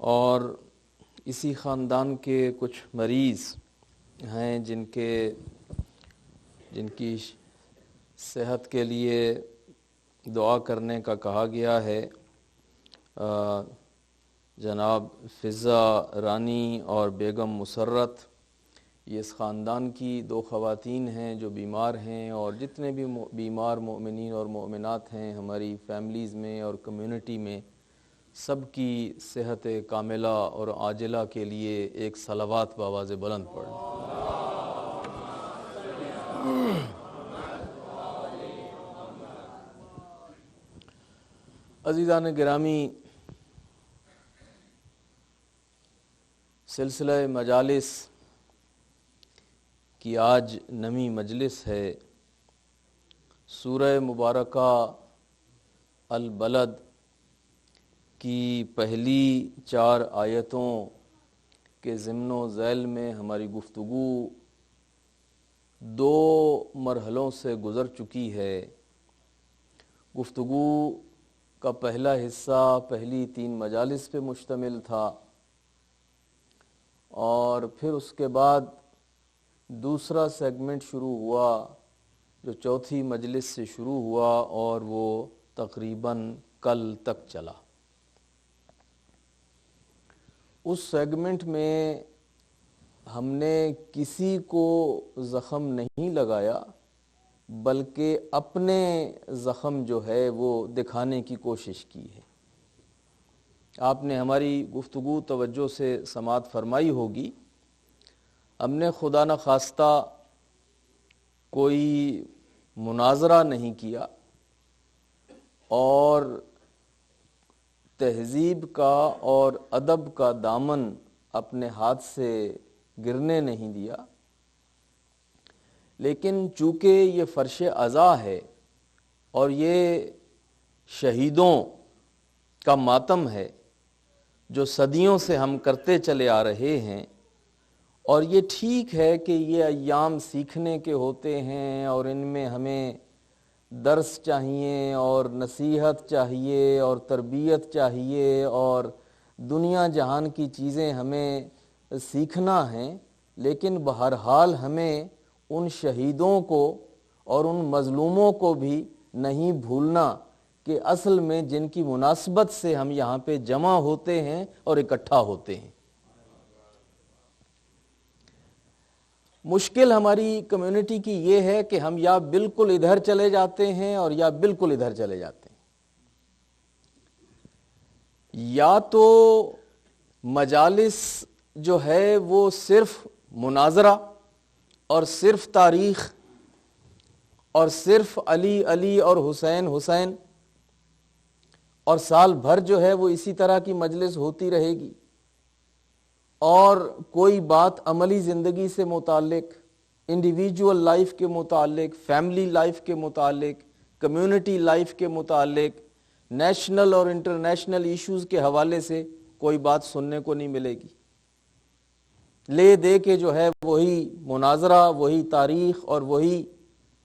اور اسی خاندان کے کچھ مریض ہیں جن کی صحت کے لیے دعا کرنے کا کہا گیا ہے۔ جناب فضا رانی اور بیگم مسرت، یہ اس خاندان کی 2 خواتین ہیں جو بیمار ہیں، اور جتنے بھی بیمار مومنین اور مومنات ہیں ہماری فیملیز میں اور کمیونٹی میں، سب کی صحت کاملہ اور عاجلہ کے لیے ایک صلوات بآواز بلند پڑھیں۔ عزیزان گرامی، سلسلہ مجالس کی آج نویں مجلس ہے۔ سورہ مبارکہ البلد کی پہلی 4 آیتوں کے ضمن و ذیل میں ہماری گفتگو 2 مرحلوں سے گزر چکی ہے۔ گفتگو کا پہلا حصہ پہلی 3 مجالس پہ مشتمل تھا، اور پھر اس کے بعد دوسرا سیگمنٹ شروع ہوا جو چوتھی مجلس سے شروع ہوا، اور وہ تقریباً کل تک چلا۔ اس سیگمنٹ میں ہم نے کسی کو زخم نہیں لگایا، بلکہ اپنے زخم جو ہے وہ دکھانے کی کوشش کی ہے۔ آپ نے ہماری گفتگو توجہ سے سماعت فرمائی ہوگی۔ ہم نے خدا نخواستہ کوئی مناظرہ نہیں کیا، اور تہذیب کا اور ادب کا دامن اپنے ہاتھ سے گرنے نہیں دیا، لیکن چونکہ یہ فرش عزا ہے اور یہ شہیدوں کا ماتم ہے جو صدیوں سے ہم کرتے چلے آ رہے ہیں، اور یہ ٹھیک ہے کہ یہ ایام سیکھنے کے ہوتے ہیں، اور ان میں ہمیں درس چاہیے اور نصیحت چاہیے اور تربیت چاہیے اور دنیا جہان کی چیزیں ہمیں سیکھنا ہیں، لیکن بہرحال ہمیں ان شہیدوں کو اور ان مظلوموں کو بھی نہیں بھولنا کہ اصل میں جن کی مناسبت سے ہم یہاں پہ جمع ہوتے ہیں اور اکٹھا ہوتے ہیں۔ مشکل ہماری کمیونٹی کی یہ ہے کہ ہم یا بالکل ادھر چلے جاتے ہیں اور یا بالکل ادھر چلے جاتے ہیں۔ یا تو مجالس جو ہے وہ صرف مناظرہ اور صرف تاریخ اور صرف علی علی اور حسین حسین، اور سال بھر جو ہے وہ اسی طرح کی مجلس ہوتی رہے گی، اور کوئی بات عملی زندگی سے متعلق، انڈیویجول لائف کے متعلق، فیملی لائف کے متعلق، کمیونٹی لائف کے متعلق، نیشنل اور انٹرنیشنل ایشوز کے حوالے سے کوئی بات سننے کو نہیں ملے گی۔ لے دے کے جو ہے وہی مناظرہ، وہی تاریخ اور وہی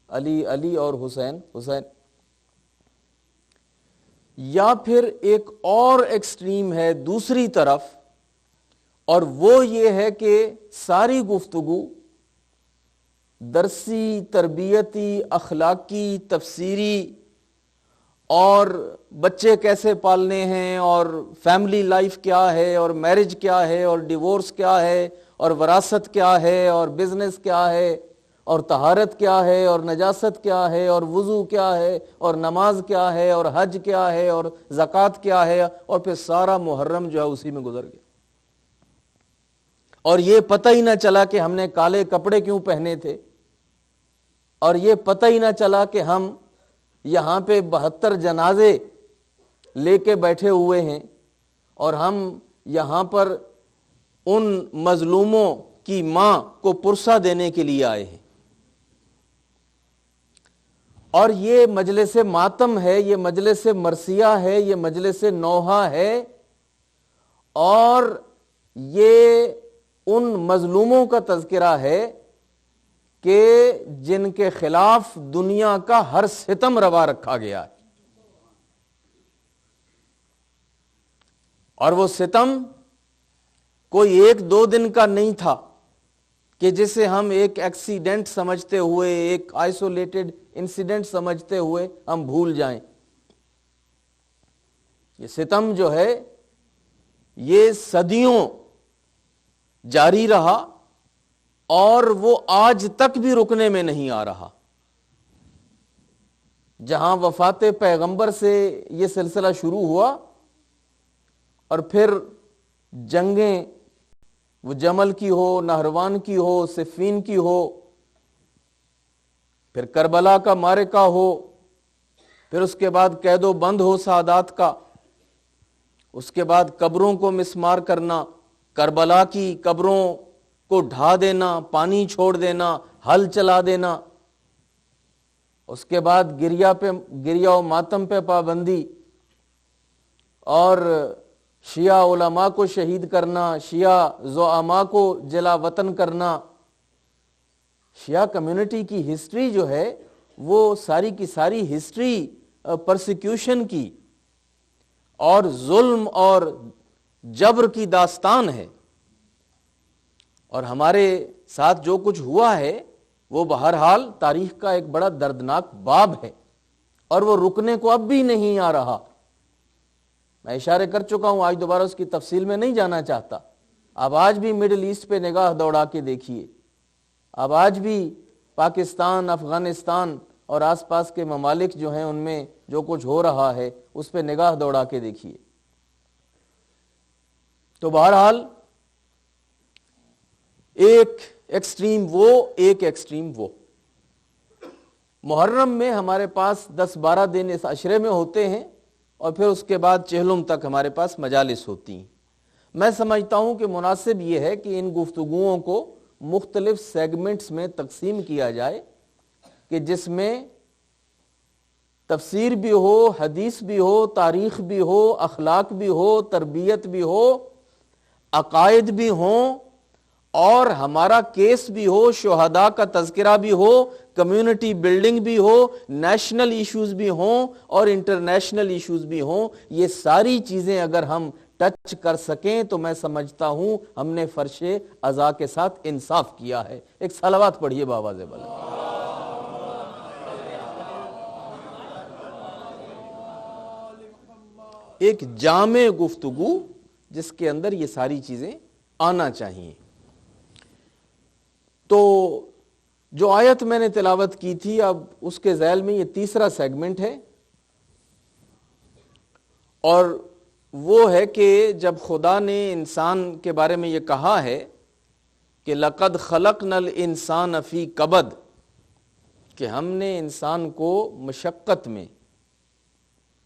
علی علی اور حسین حسین۔ یا پھر ایک اور ایکسٹریم ہے دوسری طرف، اور وہ یہ ہے کہ ساری گفتگو درسی، تربیتی، اخلاقی، تفسیری، اور بچے کیسے پالنے ہیں، اور فیملی لائف کیا ہے، اور میرج کیا ہے، اور ڈیورس کیا ہے، اور وراثت کیا ہے، اور بزنس کیا ہے، اور طہارت کیا ہے، اور نجاست کیا ہے، اور وضو کیا ہے، اور نماز کیا ہے، اور حج کیا ہے، اور زکوٰۃ کیا ہے، اور پھر سارا محرم جو ہے اسی میں گزر گیا، اور یہ پتہ ہی نہ چلا کہ ہم نے کالے کپڑے کیوں پہنے تھے، اور یہ پتہ ہی نہ چلا کہ ہم یہاں پہ 72 جنازے لے کے بیٹھے ہوئے ہیں، اور ہم یہاں پر ان مظلوموں کی ماں کو پرسہ دینے کے لیے آئے ہیں۔ اور یہ مجلس ماتم ہے، یہ مجلس مرثیہ ہے، یہ مجلس نوحہ ہے، اور یہ ان مظلوموں کا تذکرہ ہے کہ جن کے خلاف دنیا کا ہر ستم روا رکھا گیا ہے، اور وہ ستم کوئی 1-2 دن کا نہیں تھا کہ جسے ہم ایک ایکسیڈنٹ سمجھتے ہوئے، ایک آئسولیٹڈ انسیڈنٹ سمجھتے ہوئے ہم بھول جائیں۔ یہ ستم جو ہے یہ صدیوں جاری رہا اور وہ آج تک بھی رکنے میں نہیں آ رہا۔ جہاں وفات پیغمبر سے یہ سلسلہ شروع ہوا اور پھر جنگیں، وہ جمل کی ہو، نہروان کی ہو، صفین کی ہو، پھر کربلا کا معرکہ ہو، پھر اس کے بعد قید و بند ہو سادات کا، اس کے بعد قبروں کو مسمار کرنا، کربلا کی قبروں کو ڈھا دینا، پانی چھوڑ دینا، ہل چلا دینا، اس کے بعد گریہ و ماتم پہ پابندی، اور شیعہ علماء کو شہید کرنا، شیعہ زعماء کو جلا وطن کرنا۔ شیعہ کمیونٹی کی ہسٹری جو ہے وہ ساری کی ساری ہسٹری پرسیکیوشن کی اور ظلم اور جبر کی داستان ہے، اور ہمارے ساتھ جو کچھ ہوا ہے وہ بہرحال تاریخ کا ایک بڑا دردناک باب ہے، اور وہ رکنے کو اب بھی نہیں آ رہا۔ میں اشارے کر چکا ہوں، آج دوبارہ اس کی تفصیل میں نہیں جانا چاہتا۔ اب آج بھی مڈل ایسٹ پہ نگاہ دوڑا کے دیکھیے، اب آج بھی پاکستان، افغانستان اور آس پاس کے ممالک جو ہیں ان میں جو کچھ ہو رہا ہے اس پہ نگاہ دوڑا کے دیکھیے۔ تو بہرحال ایک ایکسٹریم وہ، ایک ایکسٹریم وہ۔ محرم میں ہمارے پاس 10-12 دن اس عشرے میں ہوتے ہیں، اور پھر اس کے بعد چہلم تک ہمارے پاس مجالس ہوتی ہیں۔ میں سمجھتا ہوں کہ مناسب یہ ہے کہ ان گفتگوؤں کو مختلف سیگمنٹس میں تقسیم کیا جائے، کہ جس میں تفسیر بھی ہو، حدیث بھی ہو، تاریخ بھی ہو، اخلاق بھی ہو، تربیت بھی ہو، عقائد بھی ہوں، اور ہمارا کیس بھی ہو، شہداء کا تذکرہ بھی ہو، کمیونٹی بلڈنگ بھی ہو، نیشنل ایشوز بھی ہوں اور انٹرنیشنل ایشوز بھی ہوں۔ یہ ساری چیزیں اگر ہم ٹچ کر سکیں تو میں سمجھتا ہوں ہم نے فرش عزا کے ساتھ انصاف کیا ہے۔ ایک صلوات پڑھیے بآواز بلند۔ ایک جامع گفتگو جس کے اندر یہ ساری چیزیں آنا چاہیے۔ تو جو آیت میں نے تلاوت کی تھی، اب اس کے ذیل میں یہ تیسرا سیگمنٹ ہے، اور وہ ہے کہ جب خدا نے انسان کے بارے میں یہ کہا ہے کہ لَقَدْ خَلَقْنَا الْإِنسَانَ فِي كَبَدٍ، کہ ہم نے انسان کو مشقت میں،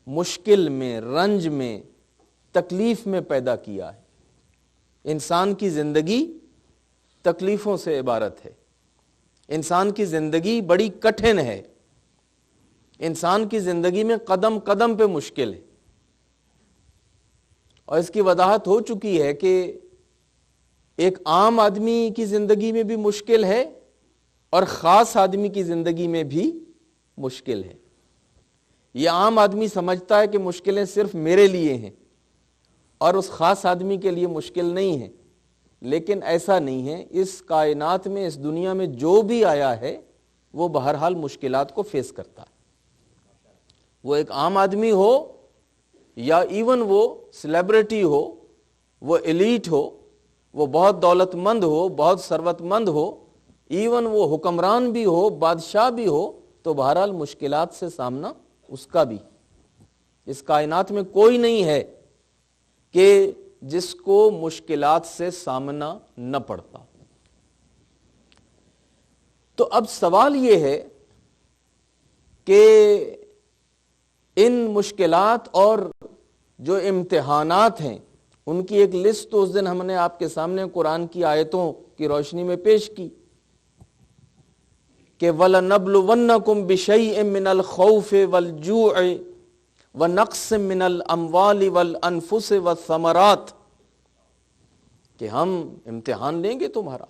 مشکل میں، رنج میں، تکلیف میں پیدا کیا ہے۔ انسان کی زندگی تکلیفوں سے عبارت ہے، انسان کی زندگی بڑی کٹھن ہے، انسان کی زندگی میں قدم قدم پہ مشکل ہے، اور اس کی وضاحت ہو چکی ہے کہ ایک عام آدمی کی زندگی میں بھی مشکل ہے اور خاص آدمی کی زندگی میں بھی مشکل ہے۔ یہ عام آدمی سمجھتا ہے کہ مشکلیں صرف میرے لیے ہیں اور اس خاص آدمی کے لیے مشکل نہیں ہے، لیکن ایسا نہیں ہے۔ اس کائنات میں، اس دنیا میں جو بھی آیا ہے وہ بہرحال مشکلات کو فیس کرتا ہے، وہ ایک عام آدمی ہو یا ایون وہ سیلیبریٹی ہو، وہ ایلیٹ ہو، وہ بہت دولت مند ہو، بہت ثروت مند ہو، ایون وہ حکمران بھی ہو، بادشاہ بھی ہو، تو بہرحال مشکلات سے سامنا اس کا بھی۔ اس کائنات میں کوئی نہیں ہے کہ جس کو مشکلات سے سامنا نہ پڑتا۔ تو اب سوال یہ ہے کہ ان مشکلات اور جو امتحانات ہیں ان کی ایک لسٹ تو اس دن ہم نے آپ کے سامنے قرآن کی آیتوں کی روشنی میں پیش کی کہ وَلَنَبْلُوَنَّكُمْ بِشَيْءٍ مِّنَ الْخَوْفِ وَالْجُوعِ وَنَقْصٍ مِّنَ الْأَمْوَالِ وَالْأَنفُسِ وَالثَّمَرَاتِ، کہ ہم امتحان لیں گے تمہارا۔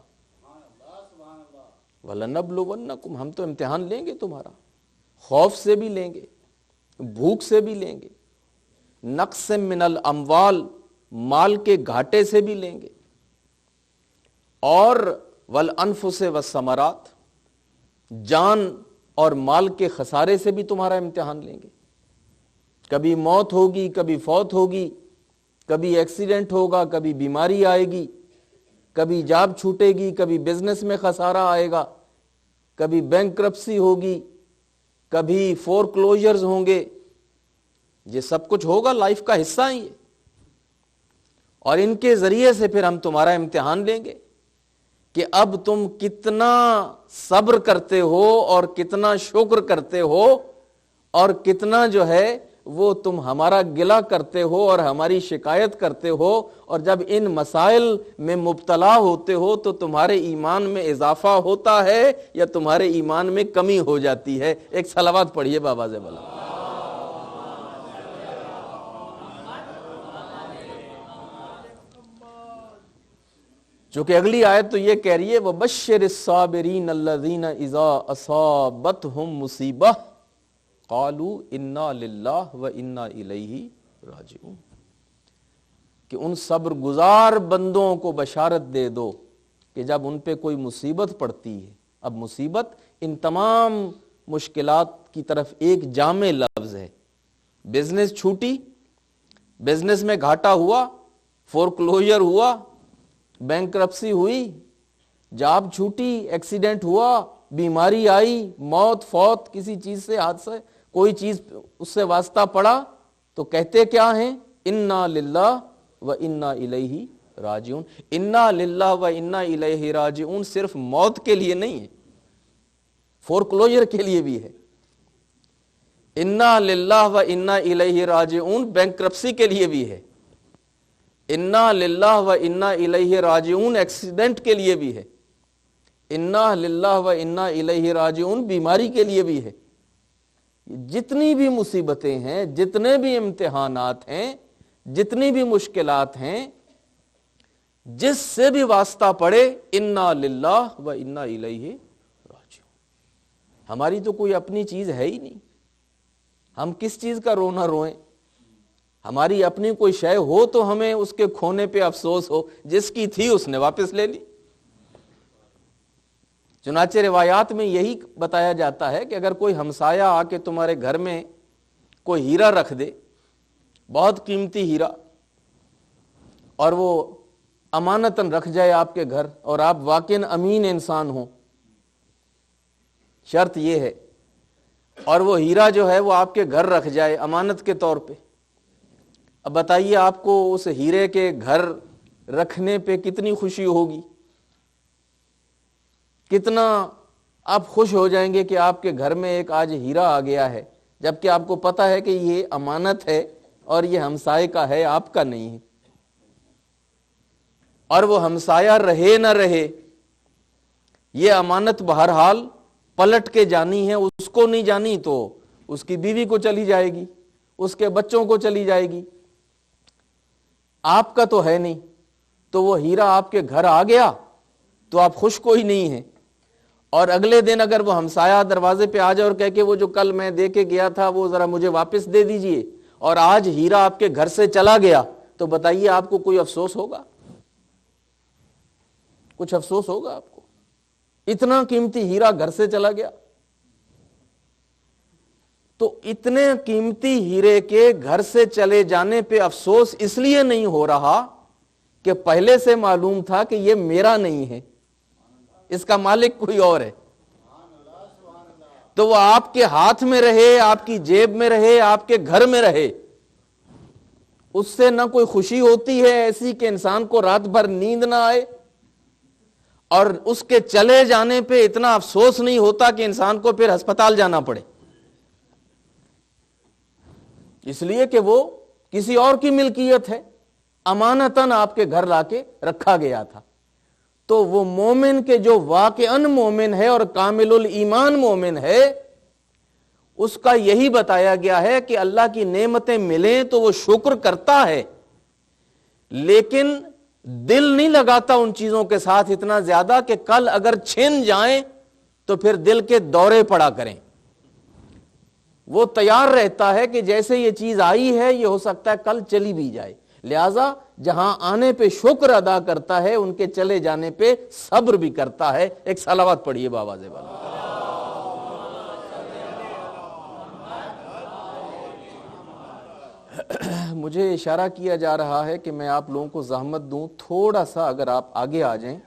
وَلَنَبْلُوَنَّكُمْ، ہم تو امتحان لیں گے تمہارا، خوف سے بھی لیں گے، بھوک سے بھی لیں گے، نقص من الاموال، مال کے گھاٹے سے بھی لیں گے، اور والانفس والثمرات، جان اور مال کے خسارے سے بھی تمہارا امتحان لیں گے. کبھی موت ہوگی، کبھی فوت ہوگی، کبھی ایکسیڈنٹ ہوگا، کبھی بیماری آئے گی، کبھی جاب چھوٹے گی، کبھی بزنس میں خسارہ آئے گا، کبھی بینکرپسی ہوگی، کبھی فور کلوجرز ہوں گے. یہ سب کچھ ہوگا، لائف کا حصہ ہی ہے. اور ان کے ذریعے سے پھر ہم تمہارا امتحان لیں گے کہ اب تم کتنا صبر کرتے ہو اور کتنا شکر کرتے ہو اور کتنا جو ہے وہ تم ہمارا گلہ کرتے ہو اور ہماری شکایت کرتے ہو. اور جب ان مسائل میں مبتلا ہوتے ہو تو تمہارے ایمان میں اضافہ ہوتا ہے یا تمہارے ایمان میں کمی ہو جاتی ہے. ایک صلوات پڑھیے بابا سے بلا. چونکہ اگلی آیت تو یہ کہہ رہی ہے وَبَشِّرِ الصَّابِرِينَ الَّذِينَ إِذَا أَصَابَتْهُمْ مُصِيبَةٌ قَالُوا إِنَّا لِلَّهِ وَإِنَّا إِلَيْهِ رَاجِعُونَ، کہ ان صبر گزار بندوں کو بشارت دے دو کہ جب ان پہ کوئی مصیبت پڑتی ہے. اب مصیبت ان تمام مشکلات کی طرف ایک جامع لفظ ہے. بزنس چھوٹی، بزنس میں گھاٹا ہوا، فور کلوجر ہوا، بینکرپسی ہوئی، جاب چھوٹی، ایکسیڈنٹ ہوا، بیماری آئی، موت فوت، کسی چیز سے حادثہ، کوئی چیز اس سے واسطہ پڑا، تو کہتے کیا ہیں؟ انا للہ و انا الیہ راجعون. انا للہ و انا الیہ راجعون صرف موت کے لیے نہیں ہے، فور کلوجر کے لیے بھی ہے. انا للہ و انا الیہ راجعون بینکرپسی کے لیے بھی ہے. انا للہ و انا الیہ راجعون ایکسیڈنٹ کے لیے بھی ہے. انا للہ و انا الیہ راجعون بیماری کے لیے بھی ہے. جتنی بھی مصیبتیں ہیں، جتنے بھی امتحانات ہیں، جتنی بھی مشکلات ہیں، جس سے بھی واسطہ پڑے انا للہ و انا الیہ راجعون. ہماری تو کوئی اپنی چیز ہے ہی نہیں، ہم کس چیز کا رونا روئیں؟ ہماری اپنی کوئی شے ہو تو ہمیں اس کے کھونے پہ افسوس ہو، جس کی تھی اس نے واپس لے لی. چنانچہ روایات میں یہی بتایا جاتا ہے کہ اگر کوئی ہمسایہ آ کے تمہارے گھر میں کوئی ہیرا رکھ دے، بہت قیمتی ہیرا، اور وہ امانتاً رکھ جائے آپ کے گھر، اور آپ واقعاً امین انسان ہوں، شرط یہ ہے، اور وہ ہیرا جو ہے وہ آپ کے گھر رکھ جائے امانت کے طور پہ، اب بتائیے آپ کو اس ہیرے کے گھر رکھنے پہ کتنی خوشی ہوگی، کتنا آپ خوش ہو جائیں گے کہ آپ کے گھر میں ایک آج ہیرا آ گیا ہے، جبکہ آپ کو پتا ہے کہ یہ امانت ہے اور یہ ہمسائے کا ہے، آپ کا نہیں ہے. اور وہ ہمسایہ رہے نہ رہے، یہ امانت بہرحال پلٹ کے جانی ہے. اس کو نہیں جانی تو اس کی بیوی کو چلی جائے گی، اس کے بچوں کو چلی جائے گی، آپ کا تو ہے نہیں. تو وہ ہیرا آپ کے گھر آ گیا تو آپ خوش کوئی نہیں ہیں، اور اگلے دن اگر وہ ہمسایہ دروازے پہ آ جائے اور کہے کہ وہ جو کل میں دے کے گیا تھا وہ ذرا مجھے واپس دے دیجئے، اور آج ہیرا آپ کے گھر سے چلا گیا، تو بتائیے آپ کو کوئی افسوس ہوگا؟ کچھ افسوس ہوگا آپ کو؟ اتنا قیمتی ہیرا گھر سے چلا گیا. تو اتنے قیمتی ہیرے کے گھر سے چلے جانے پہ افسوس اس لیے نہیں ہو رہا کہ پہلے سے معلوم تھا کہ یہ میرا نہیں ہے، اس کا مالک کوئی اور ہے. تو وہ آپ کے ہاتھ میں رہے، آپ کی جیب میں رہے، آپ کے گھر میں رہے، اس سے نہ کوئی خوشی ہوتی ہے ایسی کہ انسان کو رات بھر نیند نہ آئے، اور اس کے چلے جانے پہ اتنا افسوس نہیں ہوتا کہ انسان کو پھر ہسپتال جانا پڑے، اس لیے کہ وہ کسی اور کی ملکیت ہے، امانتاً آپ کے گھر لا کے رکھا گیا تھا. تو وہ مومن کے جو واقعاً مومن ہے اور کامل الایمان مومن ہے، اس کا یہی بتایا گیا ہے کہ اللہ کی نعمتیں ملیں تو وہ شکر کرتا ہے، لیکن دل نہیں لگاتا ان چیزوں کے ساتھ اتنا زیادہ کہ کل اگر چھن جائیں تو پھر دل کے دورے پڑا کریں. وہ تیار رہتا ہے کہ جیسے یہ چیز آئی ہے یہ ہو سکتا ہے کل چلی بھی جائے، لہذا جہاں آنے پہ شکر ادا کرتا ہے ان کے چلے جانے پہ صبر بھی کرتا ہے. ایک صلوات پڑھیے باواز والا. مجھے اشارہ کیا جا رہا ہے کہ میں آپ لوگوں کو زحمت دوں, تھوڑا سا اگر آپ آگے آ جائیں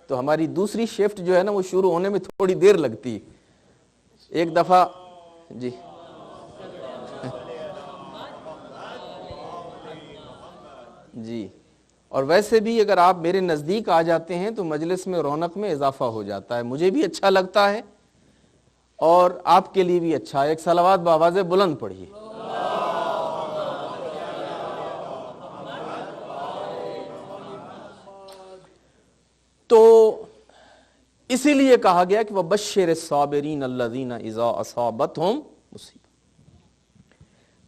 تو ہماری دوسری شفٹ جو ہے نا وہ شروع ہونے میں تھوڑی دیر لگتی. ایک دفعہ جی جی, اور ویسے بھی اگر آپ میرے نزدیک آ جاتے ہیں تو مجلس میں رونق میں اضافہ ہو جاتا ہے, مجھے بھی اچھا لگتا ہے اور آپ کے لیے بھی اچھا ہے. ایک صلوات بآواز بلند پڑھیے. تو اسی لیے کہا گیا کہ وَبَشِّرِ الصَّابِرِينَ الَّذِينَ إِذَا أَصَابَتْهُمْ مُصِیبَۃٌ.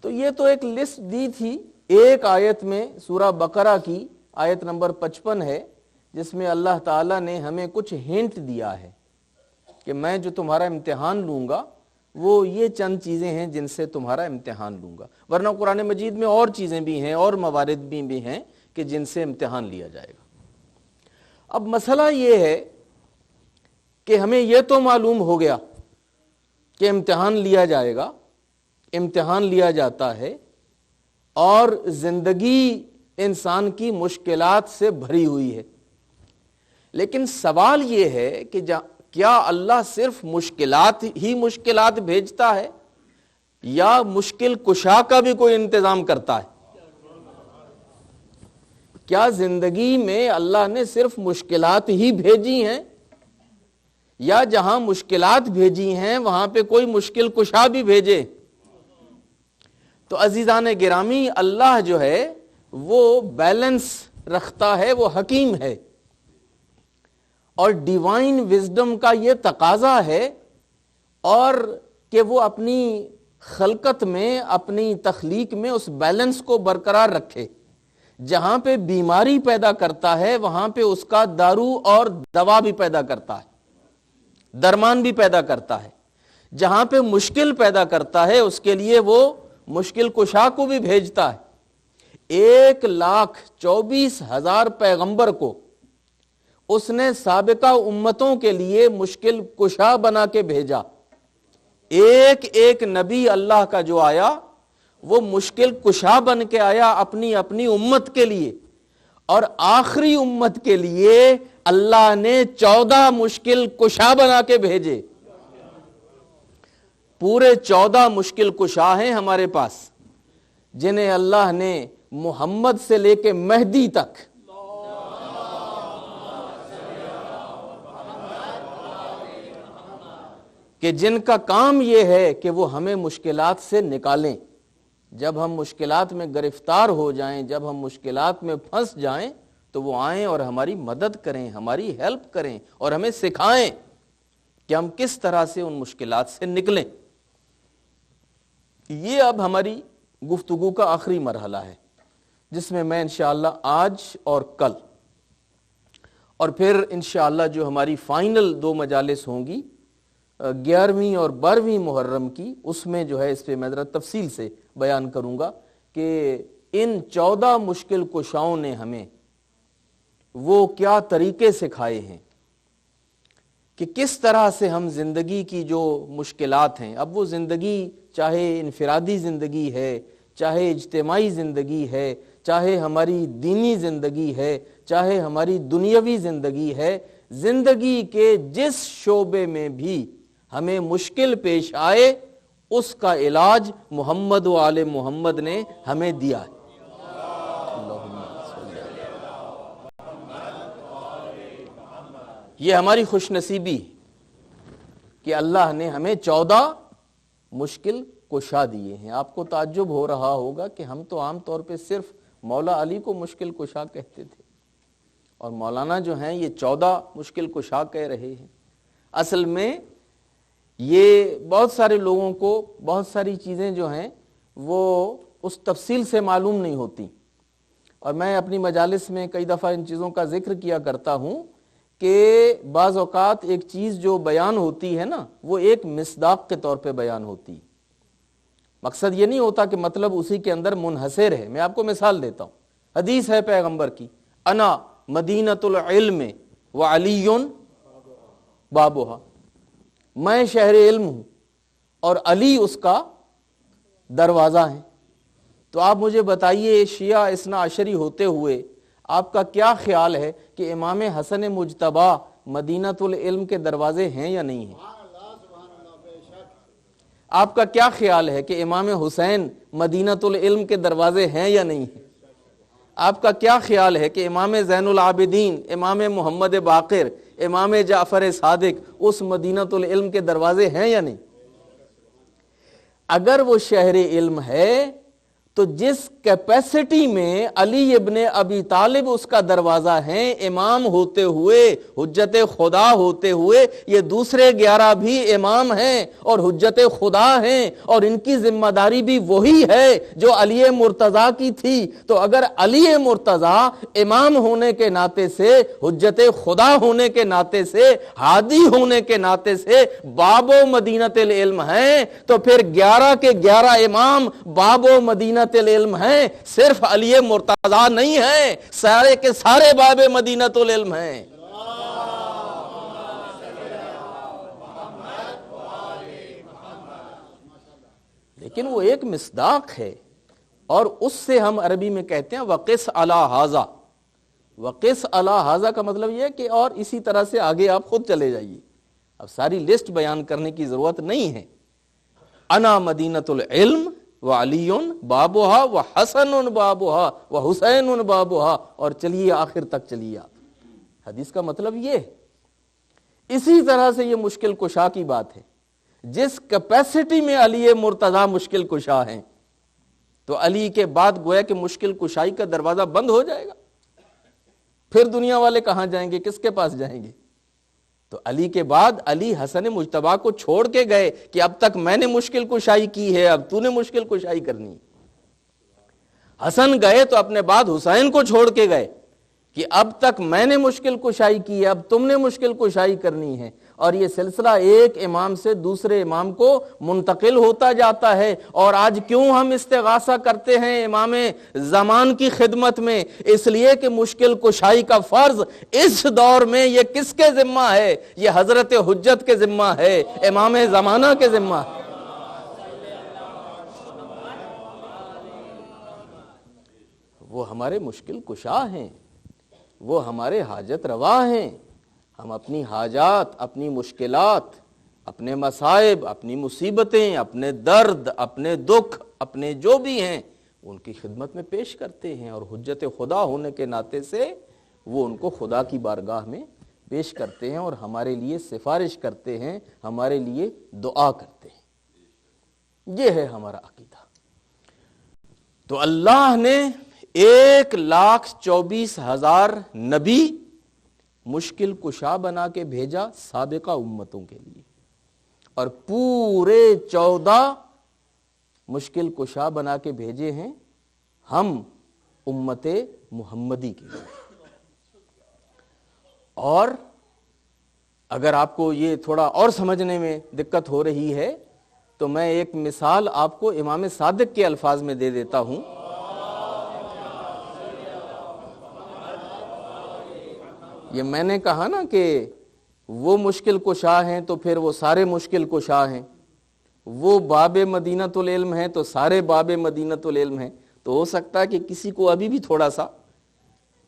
تو یہ تو ایک لسٹ دی تھی ایک آیت میں, سورہ بقرہ کی آیت نمبر 55 ہے, جس میں اللہ تعالیٰ نے ہمیں کچھ ہنٹ دیا ہے کہ میں جو تمہارا امتحان لوں گا وہ یہ چند چیزیں ہیں جن سے تمہارا امتحان لوں گا. ورنہ قرآن مجید میں اور چیزیں بھی ہیں اور موارد بھی ہیں کہ جن سے امتحان لیا جائے گا. اب مسئلہ یہ ہے کہ ہمیں یہ تو معلوم ہو گیا کہ امتحان لیا جائے گا, امتحان لیا جاتا ہے, اور زندگی انسان کی مشکلات سے بھری ہوئی ہے. لیکن سوال یہ ہے کہ کیا اللہ صرف مشکلات بھیجتا ہے یا مشکل کشا کا بھی کوئی انتظام کرتا ہے؟ کیا زندگی میں اللہ نے صرف مشکلات ہی بھیجی ہیں یا جہاں مشکلات بھیجی ہیں وہاں پہ کوئی مشکل کشا بھی بھیجے؟ تو عزیزان گرامی, اللہ جو ہے وہ بیلنس رکھتا ہے, وہ حکیم ہے, اور ڈیوائن وزڈم کا یہ تقاضا ہے اور کہ وہ اپنی خلقت میں, اپنی تخلیق میں اس بیلنس کو برقرار رکھے. جہاں پہ بیماری پیدا کرتا ہے وہاں پہ اس کا دارو اور دوا بھی پیدا کرتا ہے, درمان بھی پیدا کرتا ہے. جہاں پہ مشکل پیدا کرتا ہے اس کے لیے وہ مشکل کشا کو بھی بھیجتا ہے. 1,24,000 پیغمبر کو اس نے سابقہ امتوں کے لیے مشکل کشا بنا کے بھیجا. ایک ایک نبی اللہ کا جو آیا وہ مشکل کشا بن کے آیا اپنی اپنی امت کے لیے, اور آخری امت کے لیے اللہ نے 14 مشکل کشا بنا کے بھیجے. پورے 14 مشکل کشا ہیں ہمارے پاس جنہیں اللہ نے محمد سے لے کے مہدی تک کہ جن کا کام یہ ہے کہ وہ ہمیں مشکلات سے نکالیں. جب ہم مشکلات میں گرفتار ہو جائیں, جب ہم مشکلات میں پھنس جائیں تو وہ آئیں اور ہماری مدد کریں, ہماری ہیلپ کریں اور ہمیں سکھائیں کہ ہم کس طرح سے ان مشکلات سے نکلیں. یہ اب ہماری گفتگو کا آخری مرحلہ ہے جس میں میں انشاءاللہ آج اور کل اور پھر انشاءاللہ جو ہماری فائنل 2 مجالس ہوں گی 11ویں اور 12ویں محرم کی, اس میں جو ہے اس پہ میں ذرا تفصیل سے بیان کروں گا کہ ان 14 مشکل کشاؤں نے ہمیں وہ کیا طریقے سکھائے ہیں کہ کس طرح سے ہم زندگی کی جو مشکلات ہیں, اب وہ زندگی چاہے انفرادی زندگی ہے, چاہے اجتماعی زندگی ہے, چاہے ہماری دینی زندگی ہے, چاہے ہماری دنیاوی زندگی ہے, زندگی کے جس شعبے میں بھی ہمیں مشکل پیش آئے اس کا علاج محمد و آل محمد نے ہمیں دیا ہے. یہ ہماری خوش نصیبی کہ اللہ نے ہمیں 14 مشکل کشا دیے ہیں. آپ کو تعجب ہو رہا ہوگا کہ ہم تو عام طور پہ صرف مولا علی کو مشکل کشا کہتے تھے اور مولانا جو ہیں یہ 14 مشکل کشا کہہ رہے ہیں. اصل میں یہ بہت سارے لوگوں کو بہت ساری چیزیں جو ہیں وہ اس تفصیل سے معلوم نہیں ہوتی, اور میں اپنی مجالس میں کئی دفعہ ان چیزوں کا ذکر کیا کرتا ہوں کہ بعض اوقات ایک چیز جو بیان ہوتی ہے نا وہ ایک مصداق کے طور پہ بیان ہوتی. مقصد یہ نہیں ہوتا کہ مطلب اسی کے اندر منحصر ہے. میں آپ کو مثال دیتا ہوں. حدیث ہے پیغمبر کی، انا مدینۃ العلم وعلی بابھا، میں شہر علم ہوں اور علی اس کا دروازہ ہے۔ تو آپ مجھے بتائیے، شیعہ اثنا عشری ہوتے ہوئے آپ کا کیا خیال ہے کہ امام حسن مجتبی مدینۃ العلم کے دروازے ہیں یا نہیں ہیں؟ آپ کا کیا خیال ہے کہ امام حسین مدینۃ العلم کے دروازے ہیں یا نہیں ہیں؟ آپ کا کیا خیال ہے کہ امام زین العابدین، امام محمد باقر، امام جعفر صادق اس مدینۃ العلم کے دروازے ہیں یا نہیں؟ اگر وہ شہر علم ہے تو جس کیپیسٹی میں علی ابن ابی طالب اس کا دروازہ ہے، امام ہوتے ہوئے، حجت خدا ہوتے ہوئے، یہ دوسرے 11 بھی امام ہیں اور حجت خدا ہیں، اور ان کی ذمہ داری بھی وہی ہے جو علی مرتضیٰ کی تھی۔ تو اگر علی مرتضیٰ امام ہونے کے ناطے سے، حجت خدا ہونے کے ناطے سے، ہادی ہونے کے ناطے سے باب و مدینۃ العلم ہیں، تو پھر 11 کے 11 امام باب و مدینۃ العلم ہیں، صرف علی مرتضیٰ نہیں ہیں، سارے کے سارے باب مدینۃ العلم ہیں۔ لیکن وہ ایک مصداق ہے، اور اس سے ہم عربی میں کہتے ہیں وقس علی ھذا۔ وقس علی ھذا کا مطلب یہ ہے کہ اور اسی طرح سے آگے آپ خود چلے جائیے، اب ساری لسٹ بیان کرنے کی ضرورت نہیں ہے۔ انا مدینۃ العلم وعلی بابھا وحسن بابھا وحسین بابھا، اور چلیے آخر تک چلیے آپ۔ حدیث کا مطلب یہ ہے۔ اسی طرح سے یہ مشکل کشا کی بات ہے، جس کیپیسٹی میں علی مرتضیٰ مشکل کشا ہیں، تو علی کے بعد گویا کہ مشکل کشائی کا دروازہ بند ہو جائے گا، پھر دنیا والے کہاں جائیں گے، کس کے پاس جائیں گے؟ تو علی کے بعد علی حسن مجتبیٰ کو چھوڑ کے گئے کہ اب تک میں نے مشکل کشائی کی ہے، اب تو نے مشکل کشائی کرنی۔ حسن گئے تو اپنے بعد حسین کو چھوڑ کے گئے کہ اب تک میں نے مشکل کشائی کی ہے، اب تم نے مشکل کشائی کرنی ہے، اور یہ سلسلہ ایک امام سے دوسرے امام کو منتقل ہوتا جاتا ہے۔ اور آج کیوں ہم استغاثہ کرتے ہیں امام زمان کی خدمت میں؟ اس لیے کہ مشکل کشائی کا فرض اس دور میں یہ کس کے ذمہ ہے؟ یہ حضرت حجت کے ذمہ ہے، امام زمانہ کے ذمہ ہے۔ وہ ہمارے مشکل کشا ہیں، وہ ہمارے حاجت روا ہیں۔ ہم اپنی حاجات، اپنی مشکلات، اپنے مصائب، اپنی مصیبتیں، اپنے درد، اپنے دکھ، اپنے جو بھی ہیں، ان کی خدمت میں پیش کرتے ہیں، اور حجت خدا ہونے کے ناطے سے وہ ان کو خدا کی بارگاہ میں پیش کرتے ہیں اور ہمارے لیے سفارش کرتے ہیں، ہمارے لیے دعا کرتے ہیں۔ یہ ہے ہمارا عقیدہ۔ تو اللہ نے 1,24,000 نبی مشکل کشا بنا کے بھیجا سابقہ امتوں کے لیے، اور پورے 14 مشکل کشا بنا کے بھیجے ہیں ہم امت محمدی کے لیے۔ اور اگر آپ کو یہ تھوڑا اور سمجھنے میں دقت ہو رہی ہے تو میں ایک مثال آپ کو امام صادق کے الفاظ میں دے دیتا ہوں۔ یہ میں نے کہا نا کہ وہ مشکل کشا ہیں تو پھر وہ سارے مشکل کشا ہیں، وہ باب مدینۃ العلم ہیں تو سارے باب مدینۃ العلم ہیں۔ تو ہو سکتا ہے کہ کسی کو ابھی بھی تھوڑا سا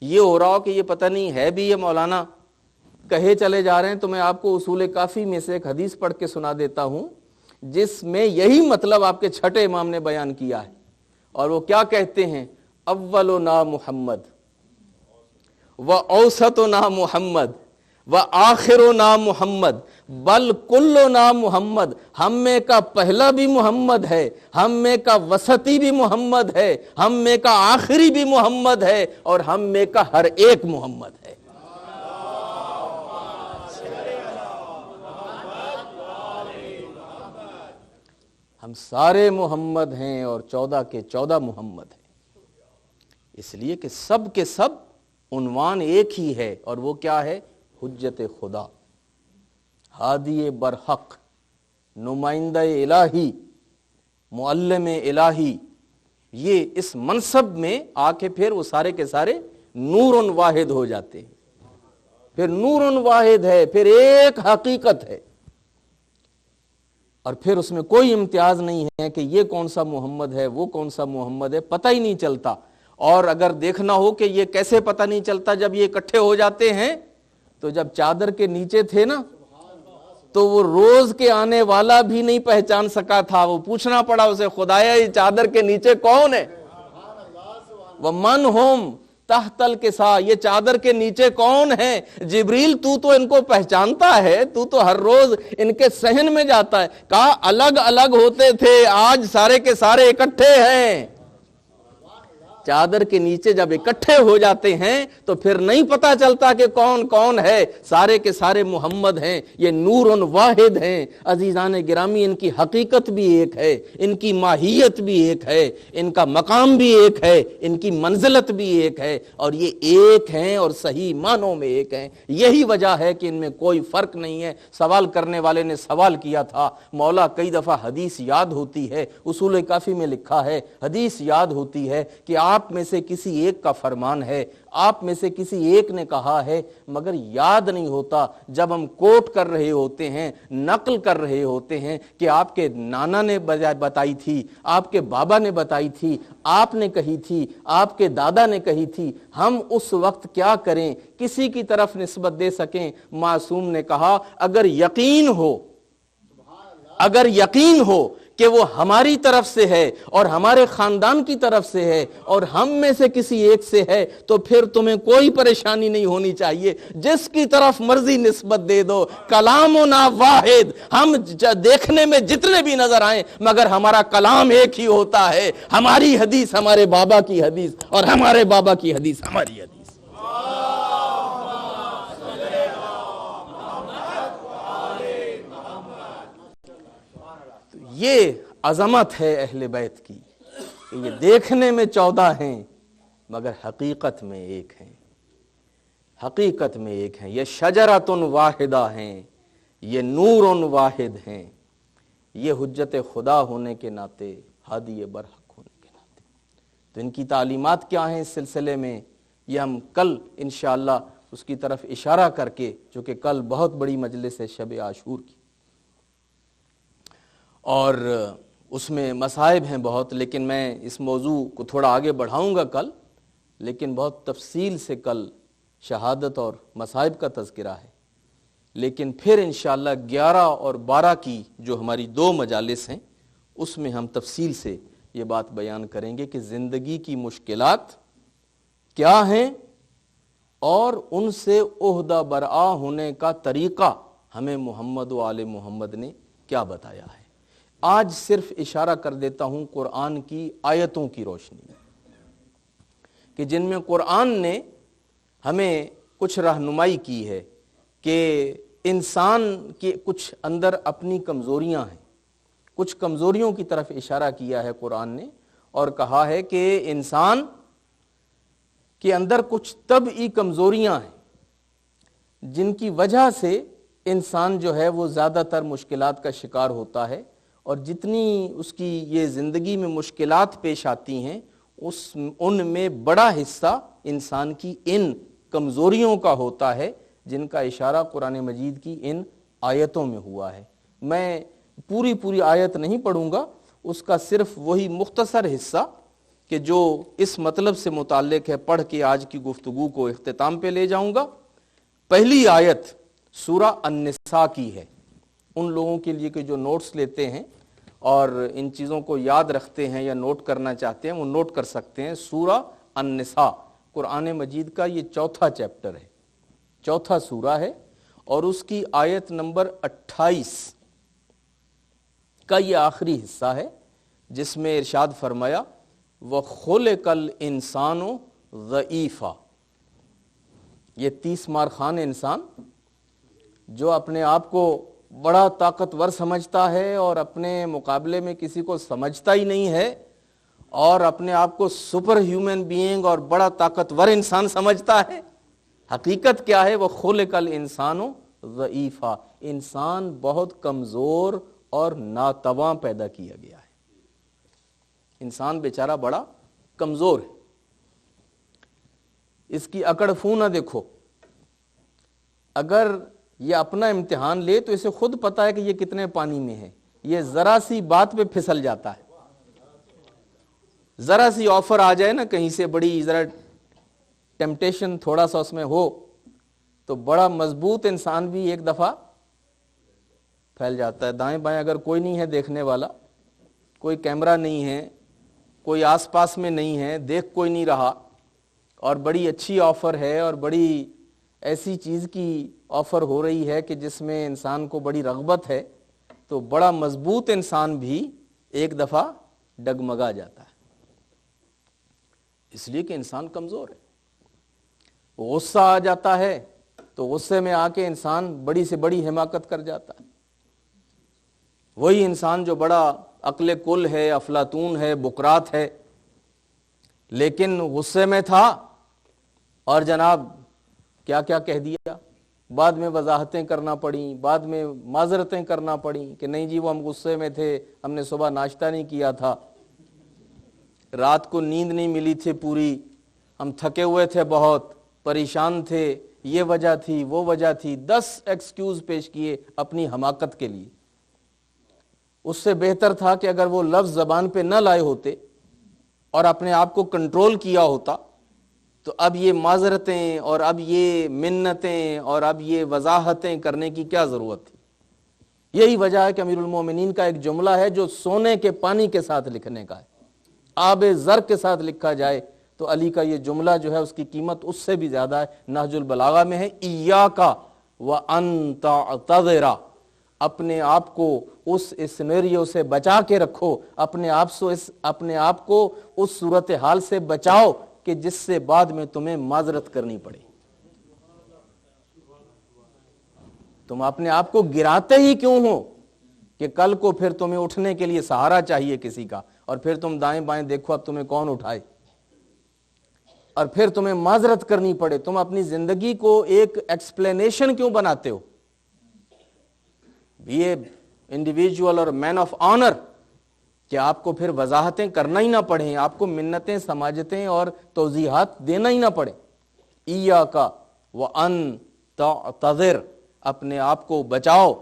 یہ ہو رہا ہو کہ یہ پتہ نہیں ہے بھی یہ مولانا کہے چلے جا رہے ہیں۔ تو میں آپ کو اصول کافی میں سے ایک حدیث پڑھ کے سنا دیتا ہوں جس میں یہی مطلب آپ کے چھٹے امام نے بیان کیا ہے، اور وہ کیا کہتے ہیں؟ اولنا محمد وَأَوْسَطُنَا محمد وَآخِرُنَا محمد بل کلنا محمد۔ ہم میں کا پہلا بھی محمد ہے، ہم میں کا وسطی بھی محمد ہے، ہم میں کا آخری بھی محمد ہے، اور ہم میں کا ہر ایک محمد ہے۔ ہم سارے محمد ہیں اور 14 کے 14 محمد ہیں، اس لیے کہ سب کے سب عنوان ایک ہی ہے، اور وہ کیا ہے؟ حجت خدا، ہادی برحق، نمائندہ الہی، معلم الہی، یہ اس منصب میں آ کے پھر وہ سارے کے سارے نور واحد ہو جاتے ہیں. پھر نور واحد ہے، پھر ایک حقیقت ہے، اور پھر اس میں کوئی امتیاز نہیں ہے کہ یہ کون سا محمد ہے، وہ کون سا محمد ہے، پتہ ہی نہیں چلتا. اور اگر دیکھنا ہو کہ یہ کیسے پتہ نہیں چلتا، جب یہ اکٹھے ہو جاتے ہیں تو جب چادر کے نیچے تھے نا تو وہ روز کے آنے والا بھی نہیں پہچان سکا تھا. وہ پوچھنا پڑا اسے، خدایا یہ چادر کے نیچے کون ہے؟ وَمَنْ هُمْ تحت الکساء، یہ چادر کے نیچے کون ہے؟ جبریل تو ان کو پہچانتا ہے، تو ہر روز ان کے صحن میں جاتا ہے. کہا الگ الگ ہوتے تھے، آج سارے کے سارے اکٹھے ہیں. چادر کے نیچے جب اکٹھے ہو جاتے ہیں تو پھر نہیں پتا چلتا کہ کون کون ہے، سارے کے سارے محمد ہیں. یہ نور واحد ہیں. عزیزان گرامی، ان کی حقیقت بھی ایک ہے، ان کی ماہیت بھی ایک ہے، ان کا مقام بھی ایک ہے، ان کی منزلت بھی ایک ہے، اور یہ ایک ہیں اور صحیح معنوں میں ایک ہیں. یہی وجہ ہے کہ ان میں کوئی فرق نہیں ہے. سوال کرنے والے نے سوال کیا تھا، مولا کئی دفعہ حدیث یاد ہوتی ہے، اصول کافی میں لکھا ہے، حدیث یاد ہوتی ہے کہ آپ میں سے کسی ایک کا فرمان ہے، آپ میں سے کسی ایک نے کہا ہے، مگر یاد نہیں ہوتا. جب ہم کوٹ کر رہے ہوتے ہیں، نقل کر رہے ہوتے ہیں کہ آپ کے نانا نے بتائی تھی، آپ کے بابا نے بتائی تھی، آپ نے کہی تھی، آپ کے دادا نے کہی تھی، ہم اس وقت کیا کریں؟ کسی کی طرف نسبت دے سکیں. معصوم نے کہا اگر یقین ہو کہ وہ ہماری طرف سے ہے اور ہمارے خاندان کی طرف سے ہے اور ہم میں سے کسی ایک سے ہے تو پھر تمہیں کوئی پریشانی نہیں ہونی چاہیے. جس کی طرف مرضی نسبت دے دو، کلامنا واحد. ہم دیکھنے میں جتنے بھی نظر آئیں مگر ہمارا کلام ایک ہی ہوتا ہے. ہماری حدیث ہمارے بابا کی حدیث اور ہمارے بابا کی حدیث ہماری حدیث. یہ عظمت ہے اہل بیت کی کہ یہ دیکھنے میں 14 ہیں مگر حقیقت میں ایک ہیں. حقیقت میں ایک ہیں. یہ شجرۃ واحدہ ہیں، یہ نور واحد ہیں، یہ حجت خدا ہونے کے ناطے، ہادی برحق ہونے کے ناطے. تو ان کی تعلیمات کیا ہیں اس سلسلے میں، یہ ہم کل انشاءاللہ اس کی طرف اشارہ کر کے، جو کہ کل بہت بڑی مجلس ہے شب عاشور کی، اور اس میں مصائب ہیں بہت، لیکن میں اس موضوع کو تھوڑا آگے بڑھاؤں گا کل، لیکن بہت تفصیل سے کل شہادت اور مصائب کا تذکرہ ہے. لیکن پھر انشاءاللہ 11 اور 12 کی جو ہماری 2 مجالس ہیں اس میں ہم تفصیل سے یہ بات بیان کریں گے کہ زندگی کی مشکلات کیا ہیں اور ان سے عہدہ برآ ہونے کا طریقہ ہمیں محمد و آل محمد نے کیا بتایا ہے. آج صرف اشارہ کر دیتا ہوں قرآن کی آیتوں کی روشنی میں کہ جن میں قرآن نے ہمیں کچھ رہنمائی کی ہے کہ انسان کے کچھ اندر اپنی کمزوریاں ہیں. کچھ کمزوریوں کی طرف اشارہ کیا ہے قرآن نے اور کہا ہے کہ انسان کے اندر کچھ طبعی کمزوریاں ہیں جن کی وجہ سے انسان جو ہے وہ زیادہ تر مشکلات کا شکار ہوتا ہے، اور جتنی اس کی یہ زندگی میں مشکلات پیش آتی ہیں ان میں بڑا حصہ انسان کی ان کمزوریوں کا ہوتا ہے جن کا اشارہ قرآن مجید کی ان آیتوں میں ہوا ہے. میں پوری آیت نہیں پڑھوں گا، اس کا صرف وہی مختصر حصہ کہ جو اس مطلب سے متعلق ہے پڑھ کے آج کی گفتگو کو اختتام پہ لے جاؤں گا. پہلی آیت سورہ النساء کی ہے. ان لوگوں کے لیے کہ جو نوٹس لیتے ہیں اور ان چیزوں کو یاد رکھتے ہیں یا نوٹ کرنا چاہتے ہیں وہ نوٹ کر سکتے ہیں. سورہ النساء قرآن مجید کا یہ 4تھا چیپٹر ہے، 4تھا سورہ ہے، اور اس کی آیت نمبر 28 کا یہ آخری حصہ ہے جس میں ارشاد فرمایا وَخُلِقَ الْإِنسَانُ ضَعِيفًا. یہ 30 مار خان انسان جو اپنے آپ کو بڑا طاقتور سمجھتا ہے اور اپنے مقابلے میں کسی کو سمجھتا ہی نہیں ہے اور اپنے آپ کو سپر ہیومن بینگ اور بڑا طاقتور انسان سمجھتا ہے، حقیقت کیا ہے؟ وہ خلق الانسان ضعیفا، انسان بہت کمزور اور ناتواں پیدا کیا گیا ہے. انسان بیچارہ بڑا کمزور ہے. اس کی اکڑ فو نہ دیکھو. اگر یہ اپنا امتحان لے تو اسے خود پتا ہے کہ یہ کتنے پانی میں ہے. یہ ذرا سی بات پہ پھسل جاتا ہے. ذرا سی آفر آ جائے نا کہیں سے, بڑی ذرا ٹیمپٹیشن تھوڑا سا اس میں ہو, تو بڑا مضبوط انسان بھی ایک دفعہ پھیل جاتا ہے. دائیں بائیں اگر کوئی نہیں ہے دیکھنے والا, کوئی کیمرہ نہیں ہے, کوئی آس پاس میں نہیں ہے, دیکھ کوئی نہیں رہا, اور بڑی اچھی آفر ہے اور بڑی ایسی چیز کی آفر ہو رہی ہے کہ جس میں انسان کو بڑی رغبت ہے, تو بڑا مضبوط انسان بھی ایک دفعہ ڈگمگا جاتا ہے. اس لیے کہ انسان کمزور ہے. غصہ آ جاتا ہے تو غصے میں آ کے انسان بڑی سے بڑی حماقت کر جاتا ہے. وہی انسان جو بڑا عقل کل ہے, افلاطون ہے, بقراط ہے, لیکن غصے میں تھا اور جناب کیا کیا کہہ دیا. بعد میں وضاحتیں کرنا پڑیں, بعد میں معذرتیں کرنا پڑیں کہ نہیں جی وہ ہم غصے میں تھے, ہم نے صبح ناشتہ نہیں کیا تھا, رات کو نیند نہیں ملی تھی پوری, ہم تھکے ہوئے تھے, بہت پریشان تھے, یہ وجہ تھی وہ وجہ تھی. 10 ایکسکیوز پیش کیے اپنی حماقت کے لیے. اس سے بہتر تھا کہ اگر وہ لفظ زبان پہ نہ لائے ہوتے اور اپنے آپ کو کنٹرول کیا ہوتا, تو اب یہ معذرتیں اور اب یہ منتیں اور اب یہ وضاحتیں کرنے کی کیا ضرورت تھی. یہی وجہ ہے کہ امیر المومنین کا ایک جملہ ہے جو سونے کے پانی کے ساتھ لکھنے کا ہے, آب زر کے ساتھ لکھا جائے تو علی کا یہ جملہ جو ہے اس کی قیمت اس سے بھی زیادہ ہے. نہج البلاغہ میں ہے, ایاک وان تعتذر, اپنے آپ کو اس سینیریو سے بچا کے رکھو, اپنے آپ کو اس صورتحال سے بچاؤ کہ جس سے بعد میں تمہیں معذرت کرنی پڑے. تم اپنے آپ کو گراتے ہی کیوں ہو کہ کل کو پھر تمہیں اٹھنے کے لیے سہارا چاہیے کسی کا, اور پھر تم دائیں بائیں دیکھو اب تمہیں کون اٹھائے, اور پھر تمہیں معذرت کرنی پڑے. تم اپنی زندگی کو ایک ایکسپلینیشن کیوں بناتے ہو؟ بی اے انڈیویجول اور مین آف آنر, کہ آپ کو پھر وضاحتیں کرنا ہی نہ پڑیں, آپ کو منتیں, سماجتیں اور توضیحات دینا ہی نہ پڑے. ایاک وان تعتذر, اپنے آپ کو بچاؤ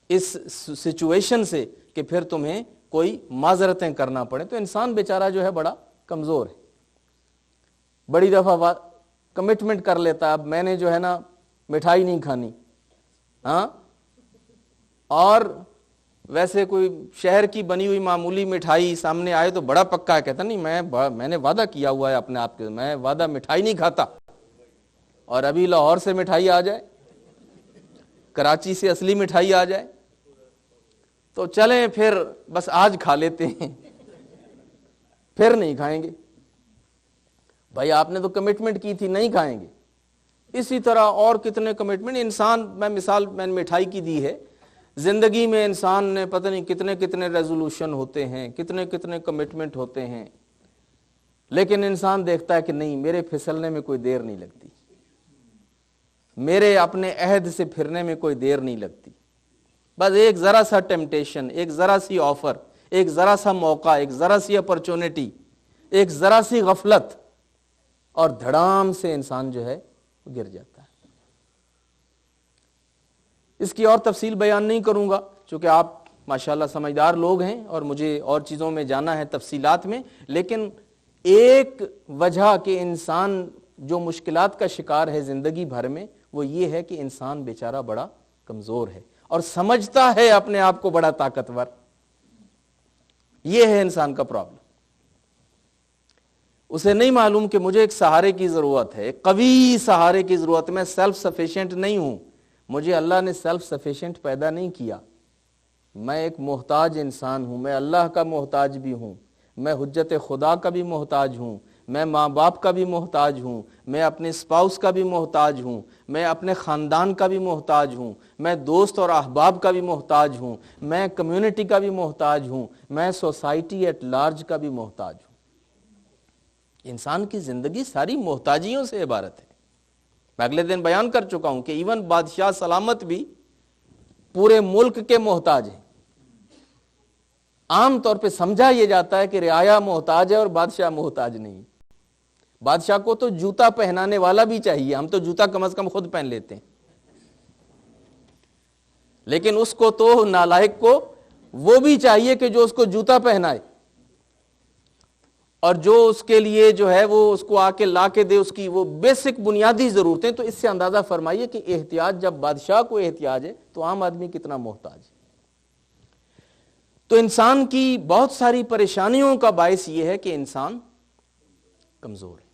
اس سچویشن سے کہ پھر تمہیں کوئی معذرتیں کرنا پڑے. تو انسان بیچارہ جو ہے بڑا کمزور ہے. بڑی دفعہ کمٹمنٹ کر لیتا ہے, اب میں نے جو ہے نا مٹھائی نہیں کھانی, ہاں, اور ویسے کوئی شہر کی بنی ہوئی معمولی مٹھائی سامنے آئے تو بڑا پکا ہے, کہتا نہیں میں نے وعدہ کیا ہوا ہے اپنے آپ کے, میں وعدہ مٹھائی نہیں کھاتا. اور ابھی لاہور سے مٹھائی آ جائے, کراچی سے اصلی مٹھائی آ جائے, تو چلیں پھر بس آج کھا لیتے ہیں, پھر نہیں کھائیں گے. بھائی آپ نے تو کمٹمنٹ کی تھی نہیں کھائیں گے. اسی طرح اور کتنے کمٹمنٹ انسان, میں مثال میں نے مٹھائی کی دی ہے, زندگی میں انسان نے پتہ نہیں کتنے کتنے ریزولوشن ہوتے ہیں, کتنے کتنے کمٹمنٹ ہوتے ہیں, لیکن انسان دیکھتا ہے کہ نہیں میرے پھسلنے میں کوئی دیر نہیں لگتی, میرے اپنے عہد سے پھرنے میں کوئی دیر نہیں لگتی. بس ایک ذرا سا ٹیمپٹیشن, ایک ذرا سی آفر, ایک ذرا سا موقع, ایک ذرا سی اپرچونٹی, ایک ذرا سی غفلت, اور دھڑام سے انسان جو ہے گر جاتا ہے. اس کی اور تفصیل بیان نہیں کروں گا چونکہ آپ ماشاءاللہ سمجھدار لوگ ہیں اور مجھے اور چیزوں میں جانا ہے تفصیلات میں, لیکن ایک وجہ کہ انسان جو مشکلات کا شکار ہے زندگی بھر میں وہ یہ ہے کہ انسان بیچارہ بڑا کمزور ہے اور سمجھتا ہے اپنے آپ کو بڑا طاقتور. یہ ہے انسان کا پرابلم. اسے نہیں معلوم کہ مجھے ایک سہارے کی ضرورت ہے, ایک قوی سہارے کی ضرورت ہے. میں سیلف سفیشینٹ نہیں ہوں, مجھے اللہ نے سیلف سفیشینٹ پیدا نہیں کیا. میں ایک محتاج انسان ہوں, میں اللہ کا محتاج بھی ہوں, میں حجت خدا کا بھی محتاج ہوں, میں ماں باپ کا بھی محتاج ہوں, میں اپنے اسپاؤس کا بھی محتاج ہوں, میں اپنے خاندان کا بھی محتاج ہوں, میں دوست اور احباب کا بھی محتاج ہوں, میں کمیونٹی کا بھی محتاج ہوں, میں سوسائٹی ایٹ لارج کا بھی محتاج ہوں. انسان کی زندگی ساری محتاجیوں سے عبارت ہے. میں اگلے دن بیان کر چکا ہوں کہ ایون بادشاہ سلامت بھی پورے ملک کے محتاج ہیں. عام طور پہ سمجھا یہ جاتا ہے کہ رعایا محتاج ہے اور بادشاہ محتاج نہیں. بادشاہ کو تو جوتا پہنانے والا بھی چاہیے، ہم تو جوتا کم از کم خود پہن لیتے ہیں، لیکن اس کو تو نالائق کو وہ بھی چاہیے کہ جو اس کو جوتا پہنائے، اور جو اس کے لیے جو ہے وہ اس کو آ کے لا کے دے، اس کی وہ بیسک بنیادی ضرورتیں. تو اس سے اندازہ فرمائیے کہ احتیاج جب بادشاہ کو احتیاج ہے تو عام آدمی کتنا محتاج ہے. تو انسان کی بہت ساری پریشانیوں کا باعث یہ ہے کہ انسان کمزور ہے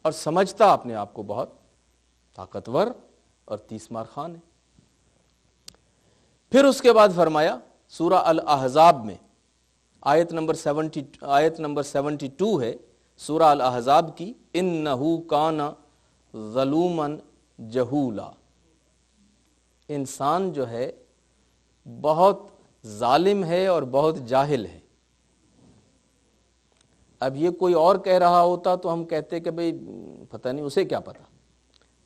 اور سمجھتا اپنے آپ کو بہت طاقتور اور تیس مار خان ہے. پھر اس کے بعد فرمایا سورہ الاحزاب میں آیت نمبر 72 ہے سورہ الاحزاب کی، انہو کان ظلوما جہولا. انسان جو ہے بہت ظالم ہے اور بہت جاہل ہے. اب یہ کوئی اور کہہ رہا ہوتا تو ہم کہتے کہ بھئی پتہ نہیں اسے کیا پتا،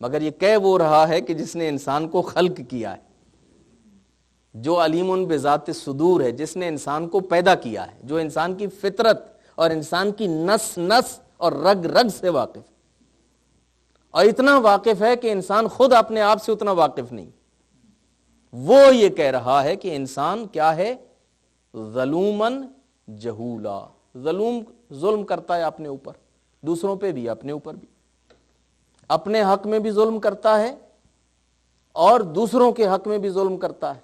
مگر یہ کہہ وہ رہا ہے کہ جس نے انسان کو خلق کیا ہے، جو علیم بذات صدور ہے، جس نے انسان کو پیدا کیا ہے، جو انسان کی فطرت اور انسان کی نس نس اور رگ رگ سے واقف، اور اتنا واقف ہے کہ انسان خود اپنے آپ سے اتنا واقف نہیں. وہ یہ کہہ رہا ہے کہ انسان کیا ہے؟ ظلومن جہولا. ظلم کرتا ہے اپنے اوپر، دوسروں پہ بھی، اپنے اوپر بھی. اپنے حق میں بھی ظلم کرتا ہے اور دوسروں کے حق میں بھی ظلم کرتا ہے.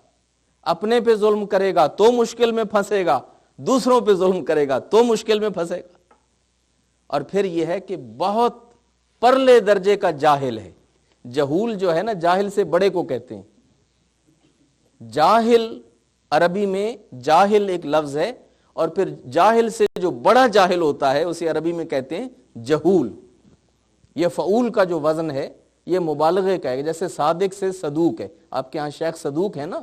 اپنے پہ ظلم کرے گا تو مشکل میں پھنسے گا، دوسروں پہ ظلم کرے گا تو مشکل میں پھنسے گا. اور پھر یہ ہے کہ بہت پرلے درجے کا جاہل ہے. جہول جو ہے نا، جاہل سے بڑے کو کہتے ہیں. جاہل عربی میں جاہل ایک لفظ ہے، اور پھر جاہل سے جو بڑا جاہل ہوتا ہے اسے عربی میں کہتے ہیں جہول. یہ فعول کا جو وزن ہے یہ مبالغے کا ہے. جیسے صادق سے صدوق ہے، آپ کے ہاں شیخ صدوق ہے نا،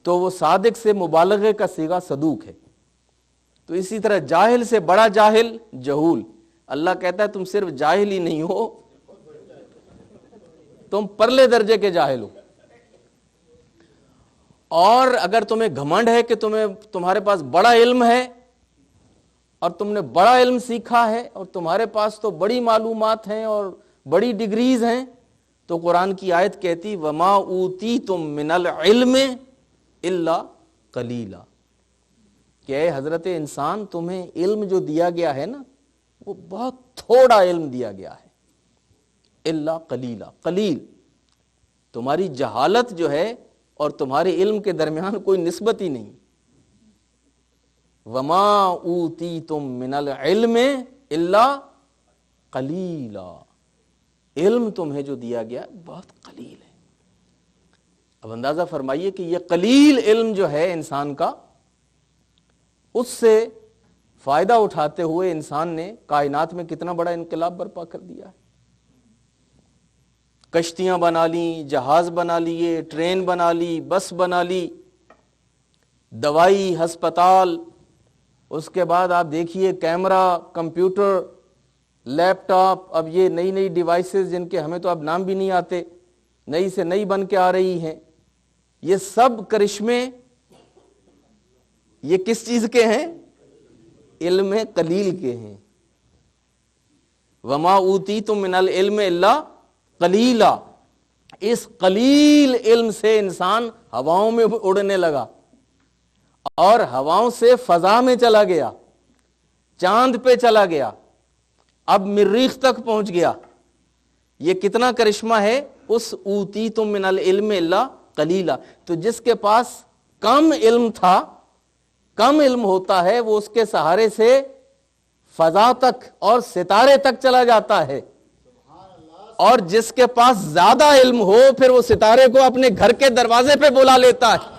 تو وہ صادق سے مبالغے کا صیغہ صدوق ہے. تو اسی طرح جاہل سے بڑا جاہل جہول. اللہ کہتا ہے تم صرف جاہل ہی نہیں ہو، تم پرلے درجے کے جاہل ہو. اور اگر تمہیں گھمنڈ ہے کہ تمہارے پاس بڑا علم ہے اور تم نے بڑا علم سیکھا ہے اور تمہارے پاس تو بڑی معلومات ہیں اور بڑی ڈگریز ہیں، تو قرآن کی آیت کہتی وما اوتیتم من العلم الا قلیلا، کہ اے حضرت انسان تمہیں علم جو دیا گیا ہے نا وہ بہت تھوڑا علم دیا گیا ہے. الا قلیلا، قلیل. تمہاری جہالت جو ہے اور تمہارے علم کے درمیان کوئی نسبت ہی نہیں. وما اوتیتم من العلم الا قلیلا، علم تمہیں جو دیا گیا بہت قلیل ہے. اب اندازہ فرمائیے کہ یہ قلیل علم جو ہے انسان کا، اس سے فائدہ اٹھاتے ہوئے انسان نے کائنات میں کتنا بڑا انقلاب برپا کر دیا ہے. کشتیاں بنا لی، جہاز بنا لیے، ٹرین بنا لی، بس بنا لی، دوائی، ہسپتال. اس کے بعد آپ دیکھیے کیمرہ، کمپیوٹر، لیپ ٹاپ، اب یہ نئی نئی ڈیوائسز جن کے ہمیں تو اب نام بھی نہیں آتے، نئی سے نئی بن کے آ رہی ہیں. یہ سب کرشمے یہ کس چیز کے ہیں؟ علم قلیل کے ہیں. وما اوتیتم من العلم الا قلیلا. اس قلیل علم سے انسان ہواؤں میں اڑنے لگا اور ہواؤں سے فضا میں چلا گیا، چاند پہ چلا گیا، اب مریخ تک پہنچ گیا. یہ کتنا کرشمہ ہے اس اوتیتم من العلم الا قلیلا. تو جس کے پاس کم علم تھا، کم علم ہوتا ہے، وہ اس کے سہارے سے فضا تک اور ستارے تک چلا جاتا ہے، اور جس کے پاس زیادہ علم ہو پھر وہ ستارے کو اپنے گھر کے دروازے پہ بلا لیتا ہے.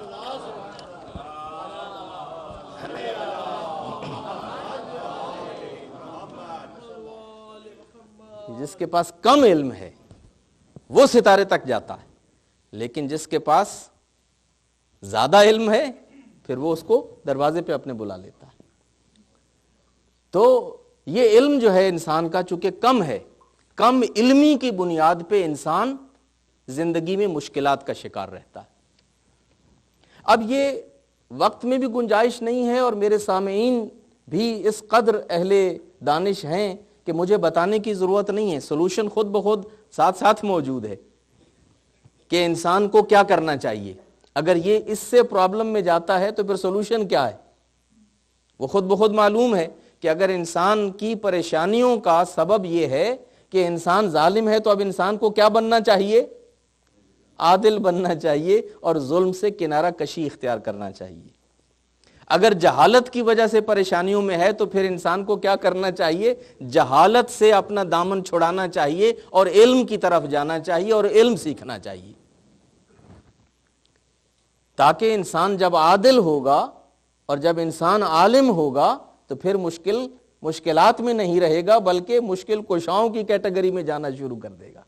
جس کے پاس کم علم ہے وہ ستارے تک جاتا ہے، لیکن جس کے پاس زیادہ علم ہے پھر وہ اس کو دروازے پہ اپنے بلا لیتا ہے. تو یہ علم جو ہے انسان کا چونکہ کم ہے، کم علمی کی بنیاد پہ انسان زندگی میں مشکلات کا شکار رہتا ہے. اب یہ وقت میں بھی گنجائش نہیں ہے، اور میرے سامعین بھی اس قدر اہل دانش ہیں کہ مجھے بتانے کی ضرورت نہیں ہے، سلوشن خود بخود ساتھ ساتھ موجود ہے کہ انسان کو کیا کرنا چاہیے۔ اگر یہ اس سے پرابلم میں جاتا ہے تو پھر سلوشن کیا ہے؟ وہ خود بخود معلوم ہے کہ اگر انسان کی پریشانیوں کا سبب یہ ہے کہ انسان ظالم ہے، تو اب انسان کو کیا بننا چاہیے؟ عادل بننا چاہیے اور ظلم سے کنارہ کشی اختیار کرنا چاہیے۔ اگر جہالت کی وجہ سے پریشانیوں میں ہے تو پھر انسان کو کیا کرنا چاہیے؟ جہالت سے اپنا دامن چھڑانا چاہیے اور علم کی طرف جانا چاہیے اور علم سیکھنا چاہیے، تاکہ انسان جب عادل ہوگا اور جب انسان عالم ہوگا تو پھر مشکلات میں نہیں رہے گا، بلکہ مشکل کشاؤں کی کیٹیگری میں جانا شروع کر دے گا۔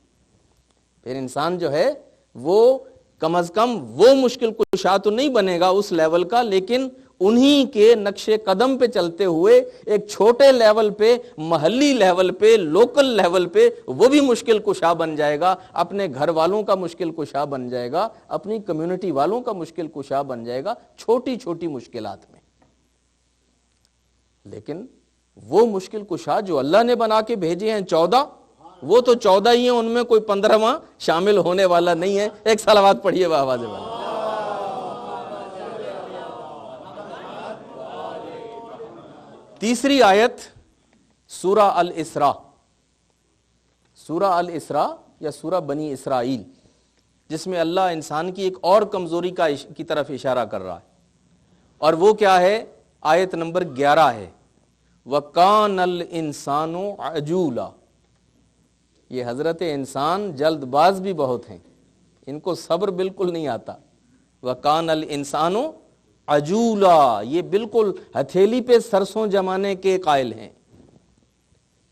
پھر انسان جو ہے وہ کم از کم وہ مشکل کشا تو نہیں بنے گا اس لیول کا، لیکن انہی کے نقش قدم پہ چلتے ہوئے ایک چھوٹے لیول پہ، محلی لیول پہ، لوکل لیول پہ وہ بھی مشکل کشا بن جائے گا، اپنے گھر والوں کا مشکل کشا بن جائے گا، اپنی کمیونٹی والوں کا مشکل کشا بن جائے گا، چھوٹی چھوٹی مشکلات میں۔ لیکن وہ مشکل کشا جو اللہ نے بنا کے بھیجے ہیں 14، وہ تو 14 ہی ہیں، ان میں کوئی 15واں شامل ہونے والا نہیں ہے۔ ایک صلوات پڑھیے آواز والا۔ تیسری آیت سورہ الاسراء، سورہ الاسراء یا سورہ بنی اسرائیل، جس میں اللہ انسان کی ایک اور کمزوری کی طرف اشارہ کر رہا ہے، اور وہ کیا ہے؟ آیت نمبر 11 ہے، وَكَانَ الْإِنسَانُ عَجُولًا۔ یہ حضرت انسان جلد باز بھی بہت ہیں، ان کو صبر بالکل نہیں آتا۔ وَكَانَ الْإِنسَانُ عَجُولًا، یہ بالکل ہتھیلی پہ سرسوں جمانے کے قائل ہیں،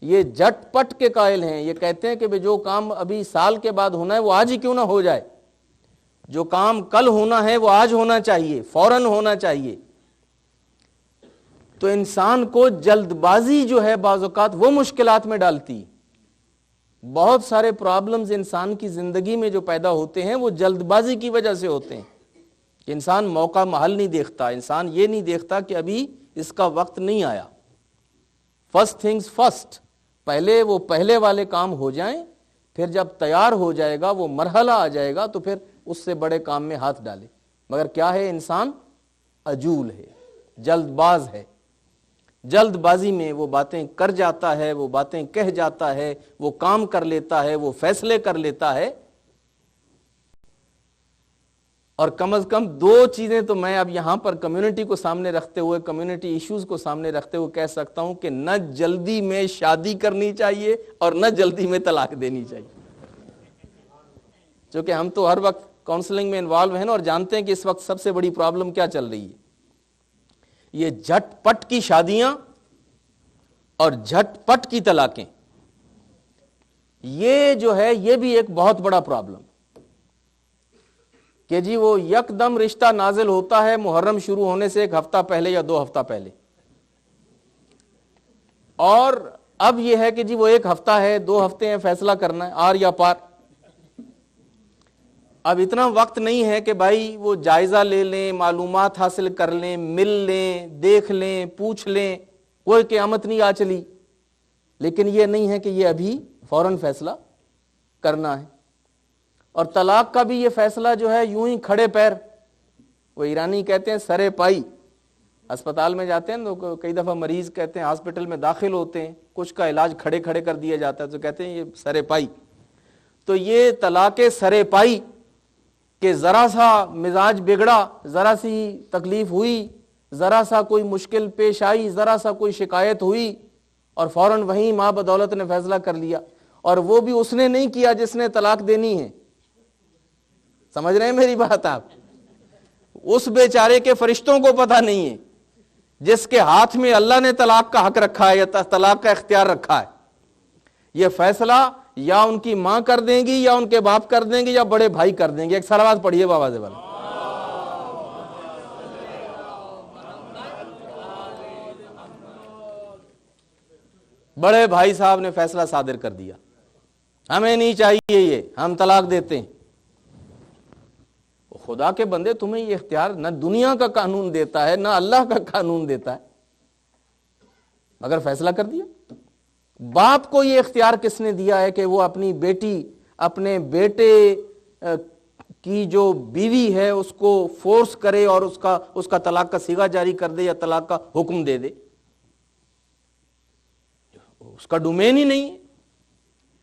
یہ جھٹ پٹ کے قائل ہیں۔ یہ کہتے ہیں کہ جو کام ابھی سال کے بعد ہونا ہے وہ آج ہی کیوں نہ ہو جائے، جو کام کل ہونا ہے وہ آج ہونا چاہیے، فوراً ہونا چاہیے۔ تو انسان کو جلد بازی جو ہے بعض اوقات وہ مشکلات میں ڈالتی۔ بہت سارے پرابلمز انسان کی زندگی میں جو پیدا ہوتے ہیں وہ جلد بازی کی وجہ سے ہوتے ہیں۔ انسان موقع محل نہیں دیکھتا، انسان یہ نہیں دیکھتا کہ ابھی اس کا وقت نہیں آیا۔ فرسٹ تھنگز فرسٹ، پہلے وہ پہلے والے کام ہو جائیں، پھر جب تیار ہو جائے گا، وہ مرحلہ آ جائے گا تو پھر اس سے بڑے کام میں ہاتھ ڈالے۔ مگر کیا ہے؟ انسان عجول ہے، جلد باز ہے، جلد بازی میں وہ باتیں کر جاتا ہے، وہ باتیں کہہ جاتا ہے، وہ کام کر لیتا ہے، وہ فیصلے کر لیتا ہے۔ اور کم از کم 2 چیزیں تو میں اب یہاں پر کمیونٹی کو سامنے رکھتے ہوئے، کمیونٹی ایشوز کو سامنے رکھتے ہوئے کہہ سکتا ہوں کہ نہ جلدی میں شادی کرنی چاہیے اور نہ جلدی میں طلاق دینی چاہیے، چونکہ ہم تو ہر وقت کاؤنسلنگ میں انوالو ہیں اور جانتے ہیں کہ اس وقت سب سے بڑی پرابلم کیا چل رہی ہے، یہ جھٹ پٹ کی شادیاں اور جھٹ پٹ کی طلاقیں۔ یہ جو ہے یہ بھی ایک بہت بڑا پرابلم کہ جی وہ یکدم رشتہ نازل ہوتا ہے محرم شروع ہونے سے 1 ہفتہ پہلے یا 2 ہفتہ پہلے، اور اب یہ ہے کہ جی وہ 1 ہفتہ ہے، 2 ہفتے ہیں، فیصلہ کرنا ہے آر یا پار۔ اب اتنا وقت نہیں ہے کہ بھائی وہ جائزہ لے لیں، معلومات حاصل کر لیں، مل لیں، دیکھ لیں، پوچھ لیں، کوئی قیامت نہیں آ چلی، لیکن یہ نہیں ہے کہ یہ ابھی فوراً فیصلہ کرنا ہے۔ اور طلاق کا بھی یہ فیصلہ جو ہے یوں ہی کھڑے پیر، وہ ایرانی کہتے ہیں سرے پائی، اسپتال میں جاتے ہیں تو کئی دفعہ مریض کہتے ہیں ہاسپٹل میں داخل ہوتے ہیں، کچھ کا علاج کھڑے کھڑے کر دیا جاتا ہے تو کہتے ہیں یہ سرے پائی۔ تو یہ طلاق سرے پائی کہ ذرا سا مزاج بگڑا، ذرا سی تکلیف ہوئی، ذرا سا کوئی مشکل پیش آئی، ذرا سا کوئی شکایت ہوئی اور فوراً وہیں ماں بدولت نے فیصلہ کر لیا، اور وہ بھی اس نے نہیں کیا جس نے طلاق دینی ہے۔ سمجھ رہے ہیں میری بات آپ؟ اس بیچارے کے فرشتوں کو پتہ نہیں ہے جس کے ہاتھ میں اللہ نے طلاق کا حق رکھا ہے یا طلاق کا اختیار رکھا ہے۔ یہ فیصلہ یا ان کی ماں کر دیں گی یا ان کے باپ کر دیں گے یا بڑے بھائی کر دیں گے۔ ایک صلوات پڑھیے بابا سے والا۔ بڑے بھائی صاحب نے فیصلہ صادر کر دیا، ہمیں نہیں چاہیے یہ، ہم طلاق دیتے ہیں۔ خدا کے بندے تمہیں یہ اختیار نہ دنیا کا قانون دیتا ہے نہ اللہ کا قانون دیتا ہے، مگر فیصلہ کر دیا۔ باپ کو یہ اختیار کس نے دیا ہے کہ وہ اپنی بیٹی، اپنے بیٹے کی جو بیوی ہے اس کو فورس کرے اور اس کا طلاق کا صیغہ جاری کر دے یا طلاق کا حکم دے دے؟ اس کا ڈومین ہی نہیں ہے۔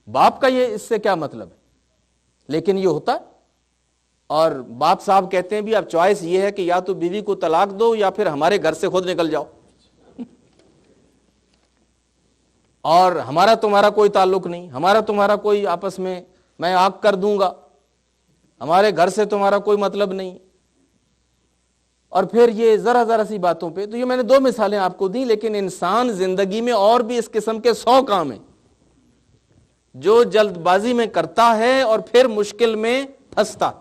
باپ کا یہ اس سے کیا مطلب ہے؟ لیکن یہ ہوتا ہے، اور باپ صاحب کہتے ہیں بھی اب چوائس یہ ہے کہ یا تو بیوی کو طلاق دو یا پھر ہمارے گھر سے خود نکل جاؤ، اور ہمارا تمہارا کوئی تعلق نہیں، ہمارا تمہارا کوئی آپس میں آگ کر دوں گا، ہمارے گھر سے تمہارا کوئی مطلب نہیں۔ اور پھر یہ ذرا ذرا سی باتوں پہ، تو یہ میں نے 2 مثالیں آپ کو دیں، لیکن انسان زندگی میں اور بھی اس قسم کے 100 کام ہیں جو جلد بازی میں کرتا ہے اور پھر مشکل میں پھنستا۔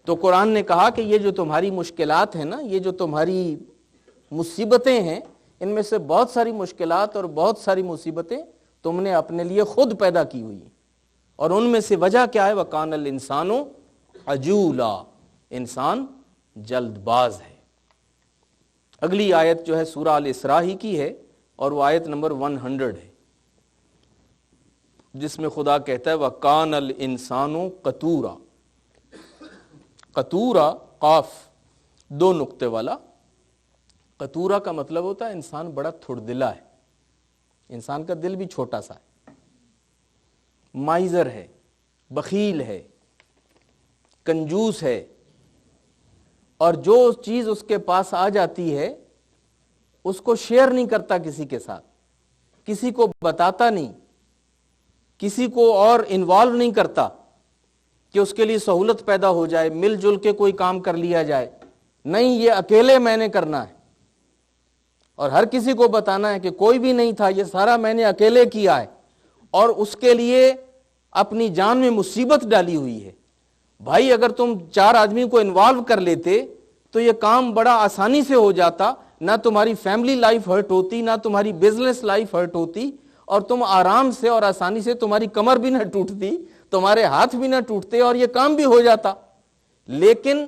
تو قرآن نے کہا کہ یہ جو تمہاری مشکلات ہیں نا، یہ جو تمہاری مصیبتیں ہیں، ان میں سے بہت ساری مشکلات اور بہت ساری مصیبتیں تم نے اپنے لیے خود پیدا کی ہوئی ہیں، اور ان میں سے وجہ کیا ہے؟ وَكَانَ الْإِنسَانُ عَجُولًا، انسان جلد باز ہے۔ اگلی آیت جو ہے سورہ الاسراء ہی کی ہے، اور وہ آیت نمبر 100 ہے، جس میں خدا کہتا ہے وَكَانَ الْإِنسَانُ قَتُورًا۔ قطورا، قاف 2 نقطے والا۔ قطورا کا مطلب ہوتا ہے انسان بڑا تھڑ دلا ہے، انسان کا دل بھی چھوٹا سا ہے، مائزر ہے، بخیل ہے، کنجوس ہے، اور جو چیز اس کے پاس آ جاتی ہے اس کو شیئر نہیں کرتا کسی کے ساتھ، کسی کو بتاتا نہیں، کسی کو اور انوالو نہیں کرتا کہ اس کے لیے سہولت پیدا ہو جائے، مل جل کے کوئی کام کر لیا جائے۔ نہیں، یہ اکیلے میں نے کرنا ہے، اور ہر کسی کو بتانا ہے کہ کوئی بھی نہیں تھا، یہ سارا میں نے اکیلے کیا ہے، اور اس کے لیے اپنی جان میں مصیبت ڈالی ہوئی ہے۔ بھائی اگر تم 4 آدمی کو انوالو کر لیتے تو یہ کام بڑا آسانی سے ہو جاتا، نہ تمہاری فیملی لائف ہرٹ ہوتی، نہ تمہاری بزنس لائف ہرٹ ہوتی، اور تم آرام سے اور آسانی سے، تمہاری کمر بھی نہ ٹوٹتی، تمہارے ہاتھ بھی نہ ٹوٹتے، اور یہ کام بھی ہو جاتا۔ لیکن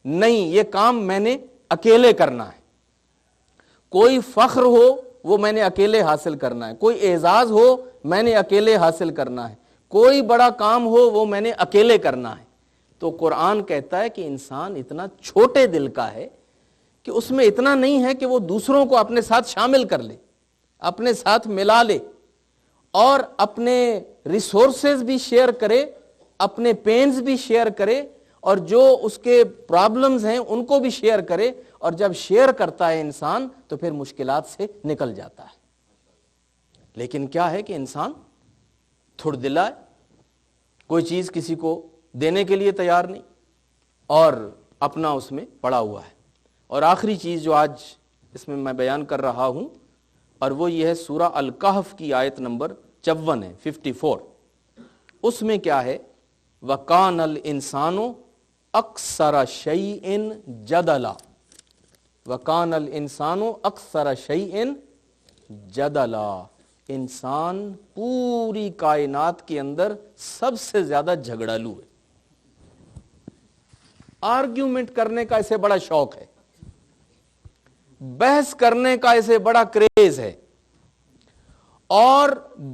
نہیں، یہ کام میں نے اکیلے کرنا ہے۔ کوئی فخر ہو وہ میں نے اکیلے حاصل کرنا ہے، کوئی اعزاز ہو میں نے اکیلے حاصل کرنا ہے، کوئی بڑا کام ہو وہ میں نے اکیلے کرنا ہے۔ تو قرآن کہتا ہے کہ انسان اتنا چھوٹے دل کا ہے کہ اس میں اتنا نہیں ہے کہ وہ دوسروں کو اپنے ساتھ شامل کر لے، اپنے ساتھ ملا لے، اور اپنے ریسورسز بھی شیئر کرے، اپنے پینز بھی شیئر کرے، اور جو اس کے پرابلمز ہیں ان کو بھی شیئر کرے۔ اور جب شیئر کرتا ہے انسان تو پھر مشکلات سے نکل جاتا ہے۔ لیکن کیا ہے کہ انسان تھڑ دلا ہے، کوئی چیز کسی کو دینے کے لیے تیار نہیں، اور اپنا اس میں پڑا ہوا ہے۔ اور آخری چیز جو آج اس میں بیان کر رہا ہوں، اور وہ یہ ہے سورہ الکہف کی آیت نمبر 54 ہے، 54۔ اس میں کیا ہے؟ وَكَانَ الْإِنسَانُ أَكْثَرَ شَيْءٍ جَدَلًا۔ وَكَانَ الْإِنسَانُ أَكْثَرَ شَيْءٍ جَدَلًا۔ انسان پوری کائنات کے اندر سب سے زیادہ جھگڑالو ہے، آرگیومنٹ کرنے کا اسے بڑا شوق ہے، بحث کرنے کا اسے بڑا کریز ہے، اور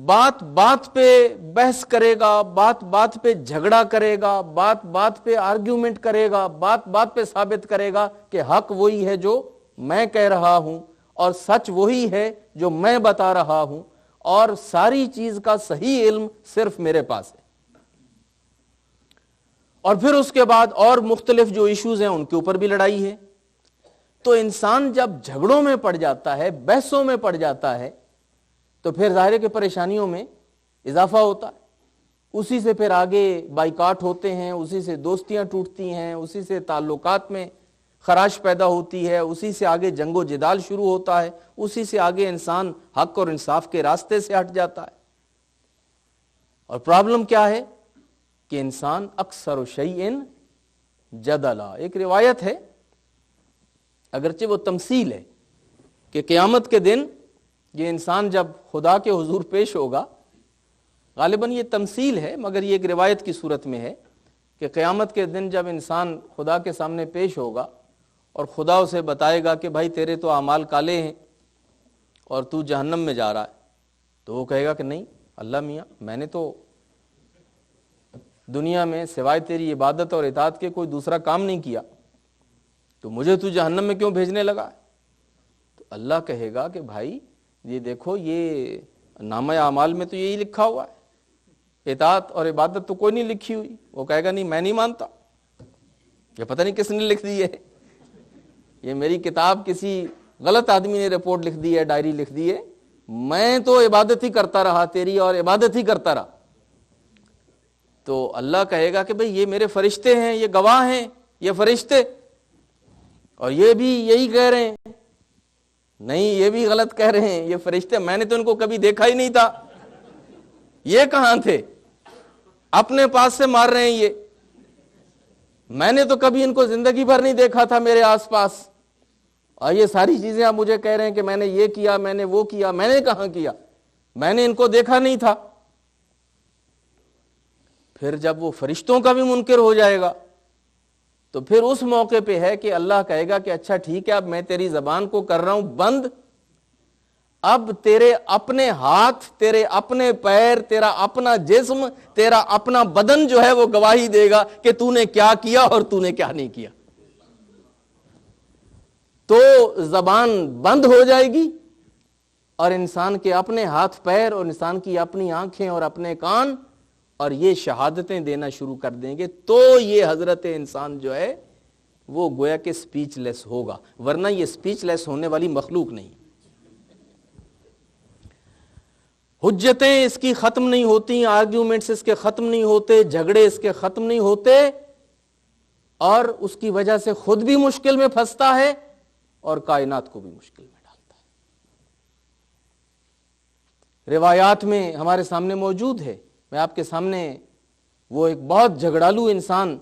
بات بات پہ بحث کرے گا، بات بات پہ جھگڑا کرے گا، بات بات پہ آرگیومنٹ کرے گا، بات بات پہ ثابت کرے گا کہ حق وہی ہے جو میں کہہ رہا ہوں، اور سچ وہی ہے جو میں بتا رہا ہوں، اور ساری چیز کا صحیح علم صرف میرے پاس ہے۔ اور پھر اس کے بعد اور مختلف جو ایشوز ہیں ان کے اوپر بھی لڑائی ہے۔ تو انسان جب جھگڑوں میں پڑ جاتا ہے، بحثوں میں پڑ جاتا ہے، تو پھر ظاہر ہے کہ پریشانیوں میں اضافہ ہوتا ہے۔ اسی سے پھر آگے بائیکاٹ ہوتے ہیں، اسی سے دوستیاں ٹوٹتی ہیں، اسی سے تعلقات میں خراش پیدا ہوتی ہے، اسی سے آگے جنگ و جدال شروع ہوتا ہے، اسی سے آگے انسان حق اور انصاف کے راستے سے ہٹ جاتا ہے۔ اور پرابلم کیا ہے کہ انسان اکثر شیئن جدلا۔ ایک روایت ہے، اگرچہ وہ تمثیل ہے، کہ قیامت کے دن یہ انسان جب خدا کے حضور پیش ہوگا، غالباً یہ تمثیل ہے مگر یہ ایک روایت کی صورت میں ہے، کہ قیامت کے دن جب انسان خدا کے سامنے پیش ہوگا اور خدا اسے بتائے گا کہ بھائی تیرے تو اعمال کالے ہیں اور تو جہنم میں جا رہا ہے، تو وہ کہے گا کہ نہیں اللہ میاں، میں نے تو دنیا میں سوائے تیری عبادت اور اطاعت کے کوئی دوسرا کام نہیں کیا، تو مجھے تو جہنم میں کیوں بھیجنے لگا؟ تو اللہ کہے گا کہ بھائی یہ دیکھو، یہ نامہ اعمال میں تو یہی لکھا ہوا ہے، اطاعت اور عبادت تو کوئی نہیں لکھی ہوئی۔ وہ کہے گا نہیں میں نہیں مانتا، یہ پتہ نہیں کس نے لکھ دی ہے، یہ میری کتاب کسی غلط آدمی نے رپورٹ لکھ دی ہے، ڈائری لکھ دی ہے، میں تو عبادت ہی کرتا رہا تیری، اور عبادت ہی کرتا رہا۔ تو اللہ کہے گا کہ بھئی یہ میرے فرشتے ہیں، یہ گواہ ہیں، یہ فرشتے، اور یہ بھی یہی کہہ رہے ہیں، نہیں یہ بھی غلط کہہ رہے ہیں، یہ فرشتے میں نے تو ان کو کبھی دیکھا ہی نہیں تھا، یہ کہاں تھے؟ اپنے پاس سے مار رہے ہیں، یہ میں نے تو کبھی ان کو زندگی بھر نہیں دیکھا تھا میرے آس پاس، اور یہ ساری چیزیں آپ مجھے کہہ رہے ہیں کہ میں نے یہ کیا، میں نے وہ کیا، میں نے کہاں کیا؟ میں نے ان کو دیکھا نہیں تھا۔ پھر جب وہ فرشتوں کا بھی منکر ہو جائے گا تو پھر اس موقع پہ ہے کہ اللہ کہے گا کہ اچھا ٹھیک ہے، اب میں تیری زبان کو کر رہا ہوں بند، اب تیرے اپنے ہاتھ، تیرے اپنے پیر، تیرا اپنا جسم، تیرا اپنا بدن جو ہے وہ گواہی دے گا کہ تو نے کیا کیا اور تو نے کیا نہیں کیا۔ تو زبان بند ہو جائے گی اور انسان کے اپنے ہاتھ پیر اور انسان کی اپنی آنکھیں اور اپنے کان اور یہ شہادتیں دینا شروع کر دیں گے، تو یہ حضرت انسان جو ہے وہ گویا کہ سپیچ لیس ہوگا، ورنہ یہ سپیچ لیس ہونے والی مخلوق نہیں۔ حجتیں اس کی ختم نہیں ہوتی، آرگیومنٹس اس کے ختم نہیں ہوتے، جھگڑے اس کے ختم نہیں ہوتے، اور اس کی وجہ سے خود بھی مشکل میں پھنستا ہے اور کائنات کو بھی مشکل میں ڈالتا ہے۔ روایات میں ہمارے سامنے موجود ہے، میں آپ کے سامنے وہ ایک بہت جھگڑالو انسان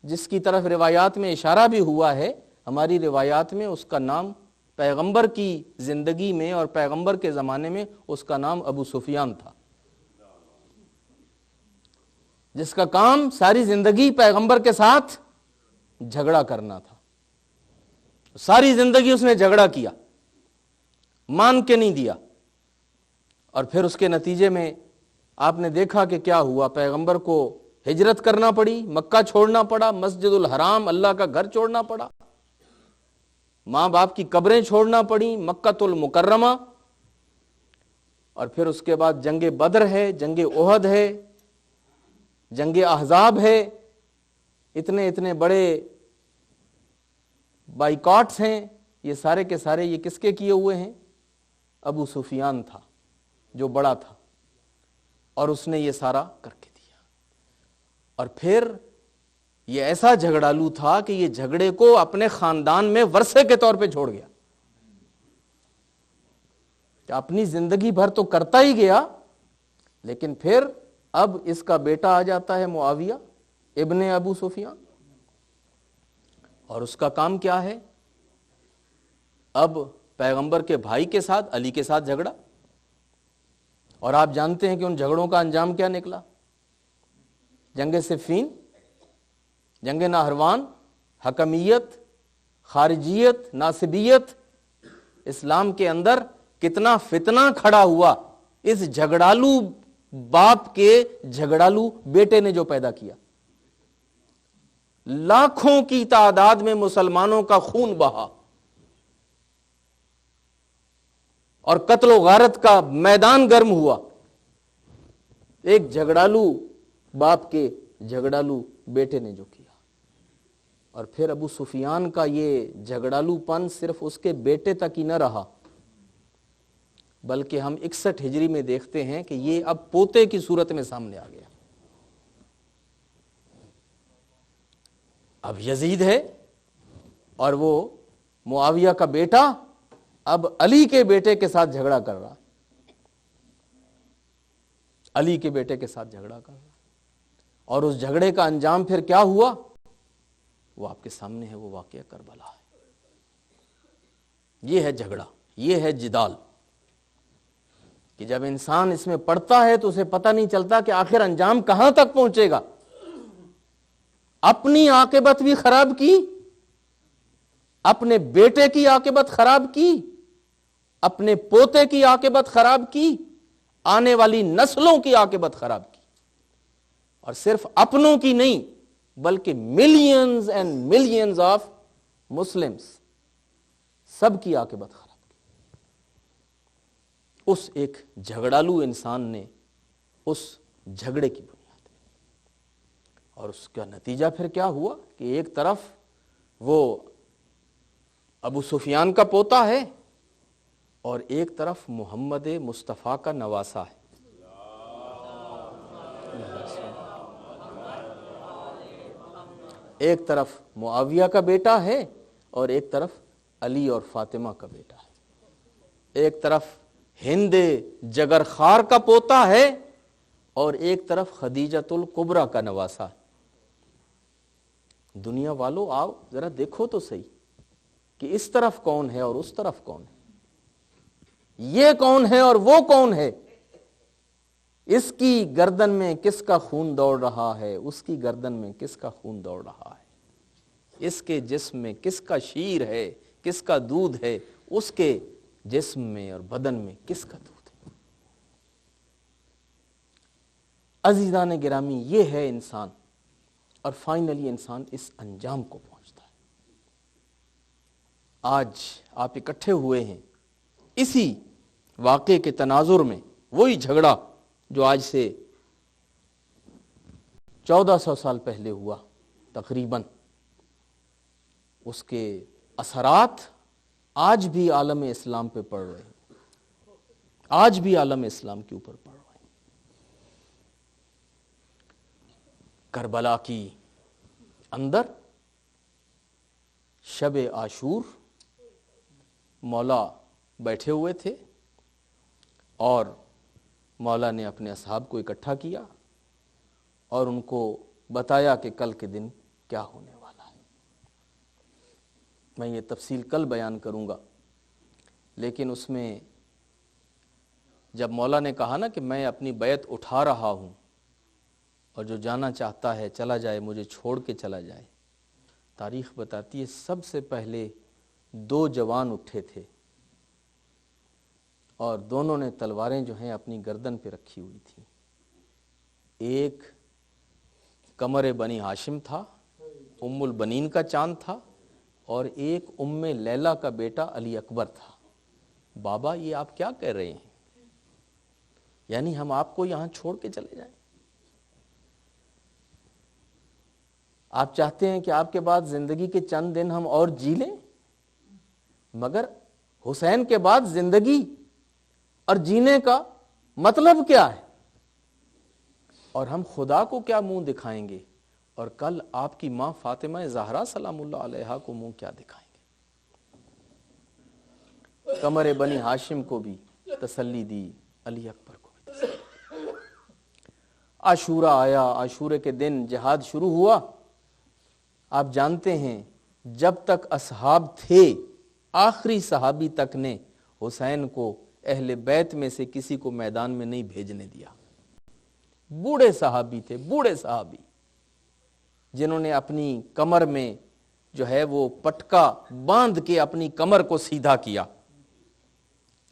جس کی طرف روایات میں اشارہ بھی ہوا ہے، ہماری روایات میں اس کا نام پیغمبر کی زندگی میں اور پیغمبر کے زمانے میں اس کا نام ابو سفیان تھا، جس کا کام ساری زندگی پیغمبر کے ساتھ جھگڑا کرنا تھا۔ ساری زندگی اس نے جھگڑا کیا، مان کے نہیں دیا، اور پھر اس کے نتیجے میں آپ نے دیکھا کہ کیا ہوا، پیغمبر کو ہجرت کرنا پڑی، مکہ چھوڑنا پڑا، مسجد الحرام اللہ کا گھر چھوڑنا پڑا، ماں باپ کی قبریں چھوڑنا پڑی، مکہ المکرمہ، اور پھر اس کے بعد جنگ بدر ہے، جنگ احد ہے، جنگ احزاب ہے، اتنے بڑے بائیکاٹس ہیں، یہ سارے کے سارے یہ کس کے کیے ہوئے ہیں؟ ابو سفیان تھا جو بڑا تھا، اور اس نے یہ سارا کر کے دیا۔ اور پھر یہ ایسا جھگڑالو تھا کہ یہ جھگڑے کو اپنے خاندان میں ورثے کے طور پہ چھوڑ گیا، کہ اپنی زندگی بھر تو کرتا ہی گیا، لیکن پھر اب اس کا بیٹا آ جاتا ہے معاویہ ابن ابو سفیان، اور اس کا کام کیا ہے؟ اب پیغمبر کے بھائی کے ساتھ، علی کے ساتھ جھگڑا، اور آپ جانتے ہیں کہ ان جھگڑوں کا انجام کیا نکلا؟ جنگ صفین، جنگ نہروان، حکمیت، خارجیت، ناصبیت، اسلام کے اندر کتنا فتنہ کھڑا ہوا اس جھگڑالو باپ کے جھگڑالو بیٹے نے جو پیدا کیا۔ لاکھوں کی تعداد میں مسلمانوں کا خون بہا اور قتل و غارت کا میدان گرم ہوا، ایک جھگڑالو باپ کے جھگڑالو بیٹے نے جو کیا۔ اور پھر ابو سفیان کا یہ جھگڑالو پن صرف اس کے بیٹے تک ہی نہ رہا، بلکہ ہم 61 ہجری میں دیکھتے ہیں کہ یہ اب پوتے کی صورت میں سامنے آ گیا۔ اب یزید ہے اور وہ معاویہ کا بیٹا اب علی کے بیٹے کے ساتھ جھگڑا کر رہا، علی کے بیٹے کے ساتھ جھگڑا کر رہا، اور اس جھگڑے کا انجام پھر کیا ہوا وہ آپ کے سامنے ہے، وہ واقعہ کربلا ہے۔ یہ ہے جھگڑا، یہ ہے جدال، کہ جب انسان اس میں پڑتا ہے تو اسے پتہ نہیں چلتا کہ آخر انجام کہاں تک پہنچے گا۔ اپنی عاقبت بھی خراب کی، اپنے بیٹے کی عاقبت خراب کی، اپنے پوتے کی عاقبت خراب کی، آنے والی نسلوں کی عاقبت خراب کی، اور صرف اپنوں کی نہیں بلکہ millions and millions of Muslims, سب کی عاقبت خراب کی۔ اس ایک جھگڑالو انسان نے اس جھگڑے کی بنیاد، اور اس کا نتیجہ پھر کیا ہوا کہ ایک طرف وہ ابو سفیان کا پوتا ہے اور ایک طرف محمد مصطفیٰ کا نواسا ہے۔ ایک طرف معاویہ کا بیٹا ہے اور ایک طرف علی اور فاطمہ کا بیٹا ہے۔ ایک طرف ہند جگر خار کا پوتا ہے اور ایک طرف خدیجۃ الکبریٰ کا نواسا ہے۔ دنیا والو آؤ ذرا دیکھو تو صحیح کہ اس طرف کون ہے اور اس طرف کون ہے، یہ کون ہے اور وہ کون ہے، اس کی گردن میں کس کا خون دوڑ رہا ہے، اس کی گردن میں کس کا خون دوڑ رہا ہے، اس کے جسم میں کس کا شیر ہے، کس کا دودھ ہے، اس کے جسم میں اور بدن میں کس کا دودھ ہے۔ عزیزان گرامی، یہ ہے انسان، اور فائنلی انسان اس انجام کو پہنچتا ہے۔ آج آپ اکٹھے ہوئے ہیں اسی واقعے کے تناظر میں، وہی جھگڑا جو آج سے 1400 سال پہلے ہوا تقریباً، اس کے اثرات آج بھی عالم اسلام پہ پڑ رہے ہیں، آج بھی عالم اسلام کے اوپر پڑ رہے ہیں۔ کربلا کی اندر شب عاشور مولا بیٹھے ہوئے تھے، اور مولا نے اپنے اصحاب کو اکٹھا کیا اور ان کو بتایا کہ کل کے دن کیا ہونے والا ہے۔ میں یہ تفصیل کل بیان کروں گا، لیکن اس میں جب مولا نے کہا نا کہ میں اپنی بیعت اٹھا رہا ہوں اور جو جانا چاہتا ہے چلا جائے، مجھے چھوڑ کے چلا جائے، تاریخ بتاتی ہے سب سے پہلے 2 جوان اٹھے تھے، اور دونوں نے تلواریں جو ہیں اپنی گردن پہ رکھی ہوئی تھیں۔ ایک قمر بنی ہاشم تھا، ام البنین کا چاند تھا، اور ایک ام لیلہ کا بیٹا علی اکبر تھا۔ بابا یہ آپ کیا کہہ رہے ہیں؟ یعنی ہم آپ کو یہاں چھوڑ کے چلے جائیں؟ آپ چاہتے ہیں کہ آپ کے بعد زندگی کے چند دن ہم اور جی لیں؟ مگر حسین کے بعد زندگی اور جینے کا مطلب کیا ہے؟ اور ہم خدا کو کیا منہ دکھائیں گے، اور کل آپ کی ماں فاطمہ زہرا سلام اللہ علیہا کو منہ کیا دکھائیں گے؟ قمر بنی ہاشم کو بھی تسلی دی، علی اکبر کو بھی تسلی۔ عاشورہ آیا، عاشورے کے دن جہاد شروع ہوا۔ آپ جانتے ہیں جب تک اصحاب تھے، آخری صحابی تک نے حسین کو اہل بیت میں سے کسی کو میدان میں نہیں بھیجنے دیا۔ بوڑھے صحابی تھے، بوڑھے صحابی، جنہوں نے اپنی کمر میں جو ہے وہ پٹکا باندھ کے اپنی کمر کو سیدھا کیا۔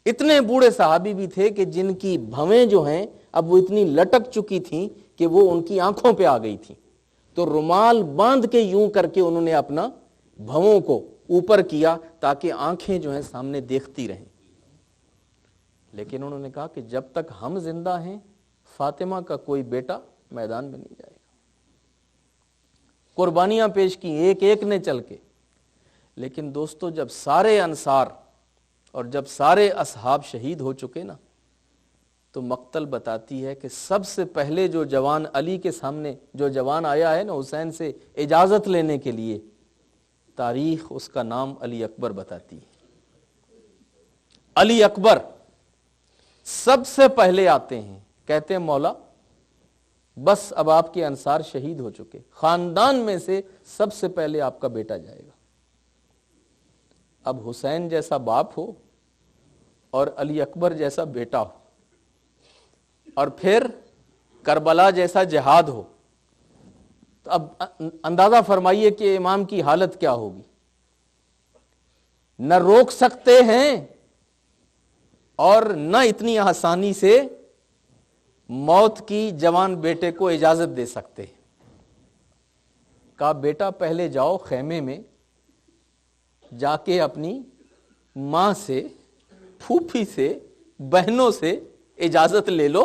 اتنے بوڑھے صحابی بھی تھے کہ جن کی بھویں جو ہیں اب وہ اتنی لٹک چکی تھیں کہ وہ ان کی آنکھوں پہ آ گئی تھیں، تو رومال باندھ کے یوں کر کے انہوں نے اپنا بھووں کو اوپر کیا تاکہ آنکھیں جو ہیں سامنے دیکھتی رہیں۔ لیکن انہوں نے کہا کہ جب تک ہم زندہ ہیں فاطمہ کا کوئی بیٹا میدان میں نہیں جائے گا۔ قربانیاں پیش کی ایک ایک نے چل کے۔ لیکن دوستو جب سارے انصار اور جب سارے اصحاب شہید ہو چکے نا، تو مقتل بتاتی ہے کہ سب سے پہلے جو جوان علی کے سامنے جو جوان آیا ہے نا حسین سے اجازت لینے کے لیے، تاریخ اس کا نام علی اکبر بتاتی ہے۔ علی اکبر سب سے پہلے آتے ہیں، کہتے ہیں مولا بس اب آپ کے انصار شہید ہو چکے، خاندان میں سے سب سے پہلے آپ کا بیٹا جائے گا۔ اب حسین جیسا باپ ہو اور علی اکبر جیسا بیٹا ہو، اور پھر کربلا جیسا جہاد ہو، تو اب اندازہ فرمائیے کہ امام کی حالت کیا ہوگی. نہ روک سکتے ہیں اور نہ اتنی آسانی سے موت کی جوان بیٹے کو اجازت دے سکتے. کہا بیٹا پہلے جاؤ خیمے میں جا کے اپنی ماں سے، پھوپھی سے، بہنوں سے اجازت لے لو،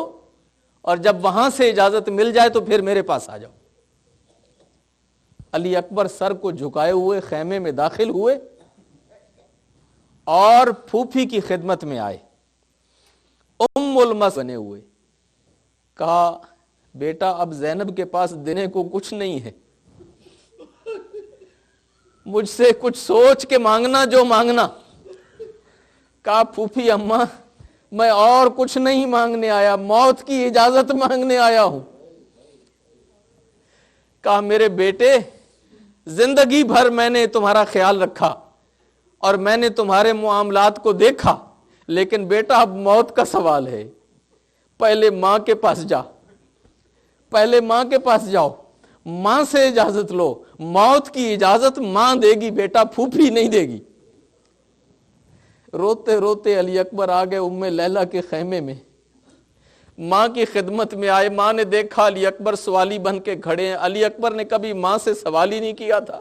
اور جب وہاں سے اجازت مل جائے تو پھر میرے پاس آ جاؤ. علی اکبر سر کو جھکائے ہوئے خیمے میں داخل ہوئے اور پھوپھی کی خدمت میں آئے، ام المس بنے ہوئے. کہا بیٹا اب زینب کے پاس دینے کو کچھ نہیں ہے، مجھ سے کچھ سوچ کے مانگنا جو مانگنا. کہا پھوپھی اماں میں اور کچھ نہیں مانگنے آیا، موت کی اجازت مانگنے آیا ہوں. کہا میرے بیٹے زندگی بھر میں نے تمہارا خیال رکھا اور میں نے تمہارے معاملات کو دیکھا، لیکن بیٹا اب موت کا سوال ہے. پہلے ماں کے پاس جا، پہلے ماں کے پاس جاؤ، ماں سے اجازت لو. موت کی اجازت ماں دے گی بیٹا، پھوپھی نہیں دے گی. روتے روتے علی اکبر آ گئے ام لیلہ کے خیمے میں، ماں کی خدمت میں آئے. ماں نے دیکھا علی اکبر سوالی بن کے کھڑے ہیں. علی اکبر نے کبھی ماں سے سوال ہی نہیں کیا تھا.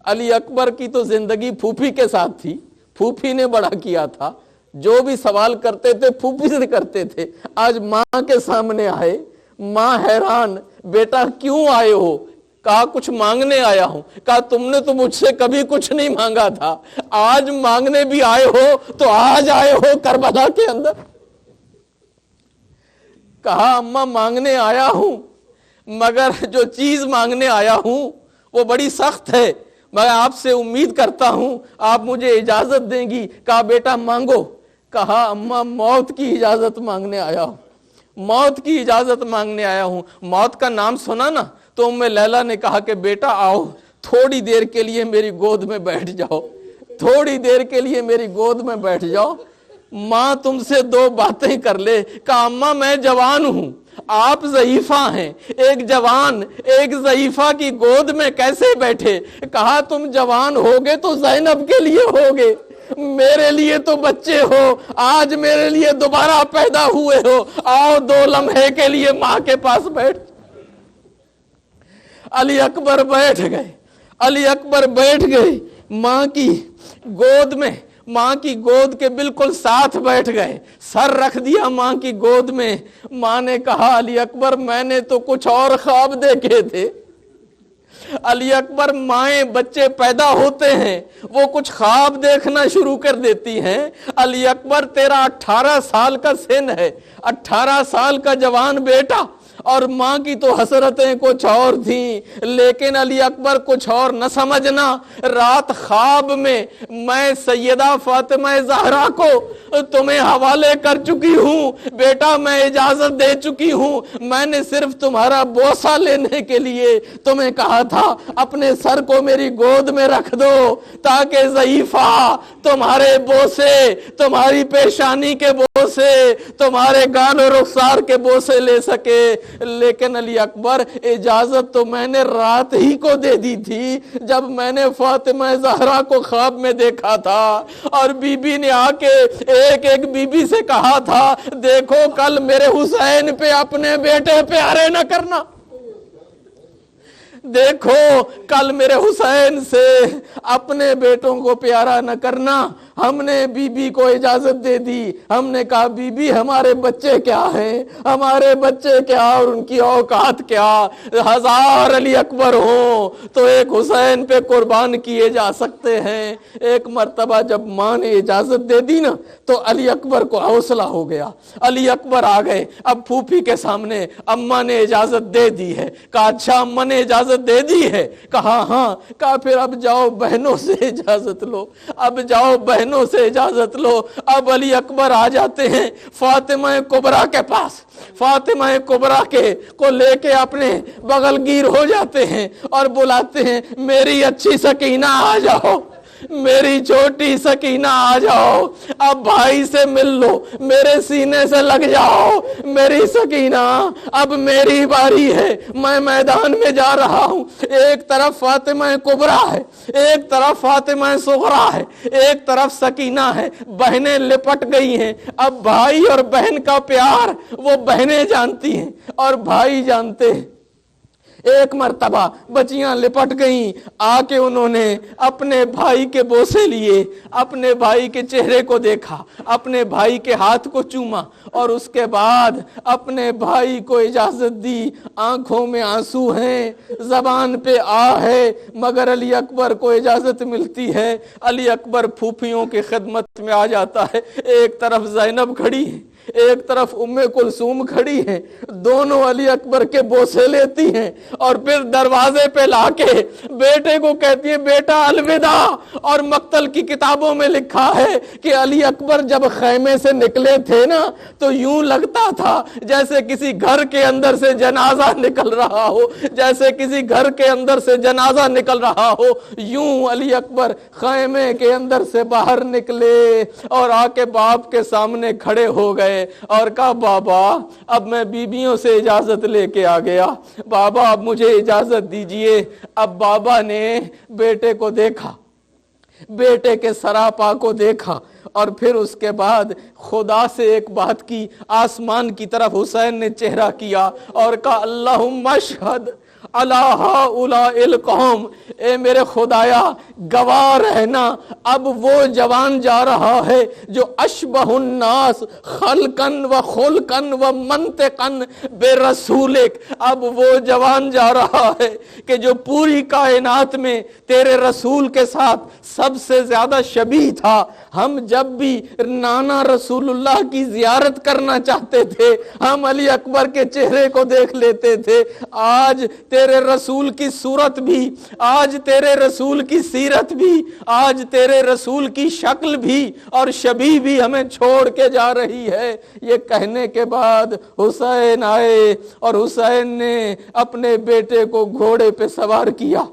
علی اکبر کی تو زندگی پھوپھی کے ساتھ تھی، پھوپھی نے بڑا کیا تھا، جو بھی سوال کرتے تھے پھوپھی سے کرتے تھے. آج ماں کے سامنے آئے، ماں حیران، بیٹا کیوں آئے ہو؟ کہا کچھ مانگنے آیا ہوں. کہا تم نے تو مجھ سے کبھی کچھ نہیں مانگا تھا، آج مانگنے بھی آئے ہو تو آج آئے ہو کربلا کے اندر. کہا اماں مانگنے آیا ہوں، مگر جو چیز مانگنے آیا ہوں وہ بڑی سخت ہے، میں آپ سے امید کرتا ہوں آپ مجھے اجازت دیں گی. کہا بیٹا مانگو. کہا اماں موت کی اجازت مانگنے آیا ہوں، موت کی اجازت مانگنے آیا ہوں. موت کا نام سنا نا تو ام لیلہ نے کہا کہ بیٹا آؤ تھوڑی دیر کے لیے میری گود میں بیٹھ جاؤ، تھوڑی دیر کے لیے میری گود میں بیٹھ جاؤ، ماں تم سے دو باتیں کر لے. کہا اماں میں جوان ہوں، آپ ضعیفہ ہیں، ایک جوان ایک ضعیفہ کی گود میں کیسے بیٹھے؟ کہا تم جوان ہوگے تو زینب کے لیے ہوگے، میرے لیے تو بچے ہو، آج میرے لیے دوبارہ پیدا ہوئے ہو، آؤ 2 لمحے کے لیے ماں کے پاس بیٹھ. علی اکبر بیٹھ گئے، علی اکبر بیٹھ گئے ماں کی گود میں، ماں کی گود کے بالکل ساتھ بیٹھ گئے، سر رکھ دیا ماں کی گود میں. ماں نے کہا علی اکبر میں نے تو کچھ اور خواب دیکھے تھے. علی اکبر مائیں بچے پیدا ہوتے ہیں وہ کچھ خواب دیکھنا شروع کر دیتی ہیں. علی اکبر تیرا 18 سال کا سن ہے، 18 سال کا جوان بیٹا، اور ماں کی تو حسرتیں کچھ اور تھیں، لیکن علی اکبر کچھ اور نہ سمجھنا. رات خواب میں میں سیدہ فاطمہ زہرا کو تمہیں حوالے کر چکی ہوں، بیٹا میں اجازت دے چکی ہوں. میں نے صرف تمہارا بوسہ لینے کے لیے تمہیں کہا تھا اپنے سر کو میری گود میں رکھ دو تاکہ ضعیفہ تمہارے بوسے، تمہاری پیشانی کے بوسے، تمہارے گال و رخسار کے بوسے لے سکے. لیکن علی اکبر اجازت تو میں نے رات ہی کو دے دی تھی جب میں نے فاطمہ زہرا کو خواب میں دیکھا تھا، اور بی بی نے آ کے ایک بی بی سے کہا تھا دیکھو کل میرے حسین پہ اپنے بیٹے پیارے نہ کرنا، دیکھو کل میرے حسین سے اپنے بیٹوں کو پیارا نہ کرنا. ہم نے بی بی کو اجازت دے دی. ہم نے کہا بی بی ہمارے بچے کیا ہیں، ہمارے بچے کیا اور ان کی اوقات کیا، 1000 علی اکبر ہوں تو ایک حسین پہ قربان کیے جا سکتے ہیں. ایک مرتبہ جب ماں نے اجازت دے دی نا تو علی اکبر کو حوصلہ ہو گیا. علی اکبر آ گئے اب پھوپھی کے سامنے، اماں نے اجازت دے دی ہے. کہا اچھا اماں نے اجازت دے دی ہے؟ کہا ہاں. کہا پھر اب جاؤ بہنوں سے اجازت لو، اب جاؤ بہنوں سے اجازت لو. اب علی اکبر آ جاتے ہیں فاطمہ کبریٰ کے پاس، فاطمہ کبریٰ کو لے کے اپنے بغل گیر ہو جاتے ہیں اور بلاتے ہیں میری اچھی سکینہ آ جاؤ، میری چھوٹی سکینہ آ جاؤ، اب بھائی سے مل لو، میرے سینے سے لگ جاؤ، میری سکینہ اب میری باری ہے، میں میدان میں جا رہا ہوں۔ ایک طرف فاطمہ کبریٰ ہے، ایک طرف فاطمہ صغریٰ ہے، ایک طرف سکینہ ہے، بہنیں لپٹ گئی ہیں۔ اب بھائی اور بہن کا پیار وہ بہنیں جانتی ہیں اور بھائی جانتے ہیں۔ ایک مرتبہ بچیاں لپٹ گئیں، آ کے انہوں نے اپنے بھائی کے بوسے لیے، اپنے بھائی کے چہرے کو دیکھا، اپنے بھائی کے ہاتھ کو چوما اور اس کے بعد اپنے بھائی کو اجازت دی۔ آنکھوں میں آنسو ہیں، زبان پہ آ ہے، مگر علی اکبر کو اجازت ملتی ہے۔ علی اکبر پھوپھیوں کی خدمت میں آ جاتا ہے۔ ایک طرف زینب کھڑی ہے، ایک طرف ام کلثوم کھڑی ہیں، دونوں علی اکبر کے بوسے لیتی ہیں اور پھر دروازے پہ لا کے بیٹے کو کہتی ہیں بیٹا الوداع۔ اور مقتل کی کتابوں میں لکھا ہے کہ علی اکبر جب خیمے سے نکلے تھے نا تو یوں لگتا تھا جیسے کسی گھر کے اندر سے جنازہ نکل رہا ہو، جیسے کسی گھر کے اندر سے جنازہ نکل رہا ہو، یوں علی اکبر خیمے کے اندر سے باہر نکلے اور آ کے باپ کے سامنے کھڑے ہو گئے اور کہا بابا اب میں بیویوں سے اجازت لے کے آ گیا، بابا اب مجھے اجازت دیجئے۔ اب بابا نے بیٹے کو دیکھا، بیٹے کے سراپا کو دیکھا اور پھر اس کے بعد خدا سے ایک بات کی، آسمان کی طرف حسین نے چہرہ کیا اور کہا اللہم اشہد علی ہؤلاء القوم، اے میرے خدایا گواہ رہنا اب وہ جوان جا رہا ہے جو اشبہ الناس خلقن و خلقن و منطقن بے رسولک، اب وہ جوان جا رہا ہے کہ جو پوری کائنات میں تیرے رسول کے ساتھ سب سے زیادہ شبیہ تھا۔ ہم جب بھی نانا رسول اللہ کی زیارت کرنا چاہتے تھے ہم علی اکبر کے چہرے کو دیکھ لیتے تھے۔ آج تیرے رسول کی صورت بھی، آج تیرے رسول کی سیرت بھی، آج تیرے رسول کی شکل بھی اور شبیہ بھی ہمیں چھوڑ کے جا رہی ہے۔ یہ کہنے کے بعد حسین آئے اور حسین نے اپنے بیٹے کو گھوڑے پہ سوار کیا،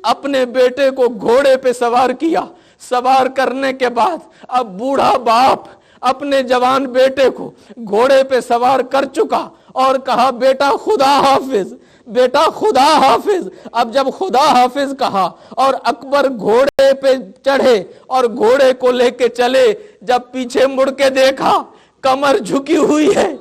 اپنے بیٹے کو گھوڑے پہ سوار کیا۔ سوار کرنے کے بعد اب بوڑھا باپ اپنے جوان بیٹے کو گھوڑے پہ سوار کر چکا اور کہا بیٹا خدا حافظ، بیٹا خدا حافظ۔ اب جب خدا حافظ کہا اور اکبر گھوڑے پہ چڑھے اور گھوڑے کو لے کے چلے، جب پیچھے مڑ کے دیکھا کمر جھکی ہوئی ہے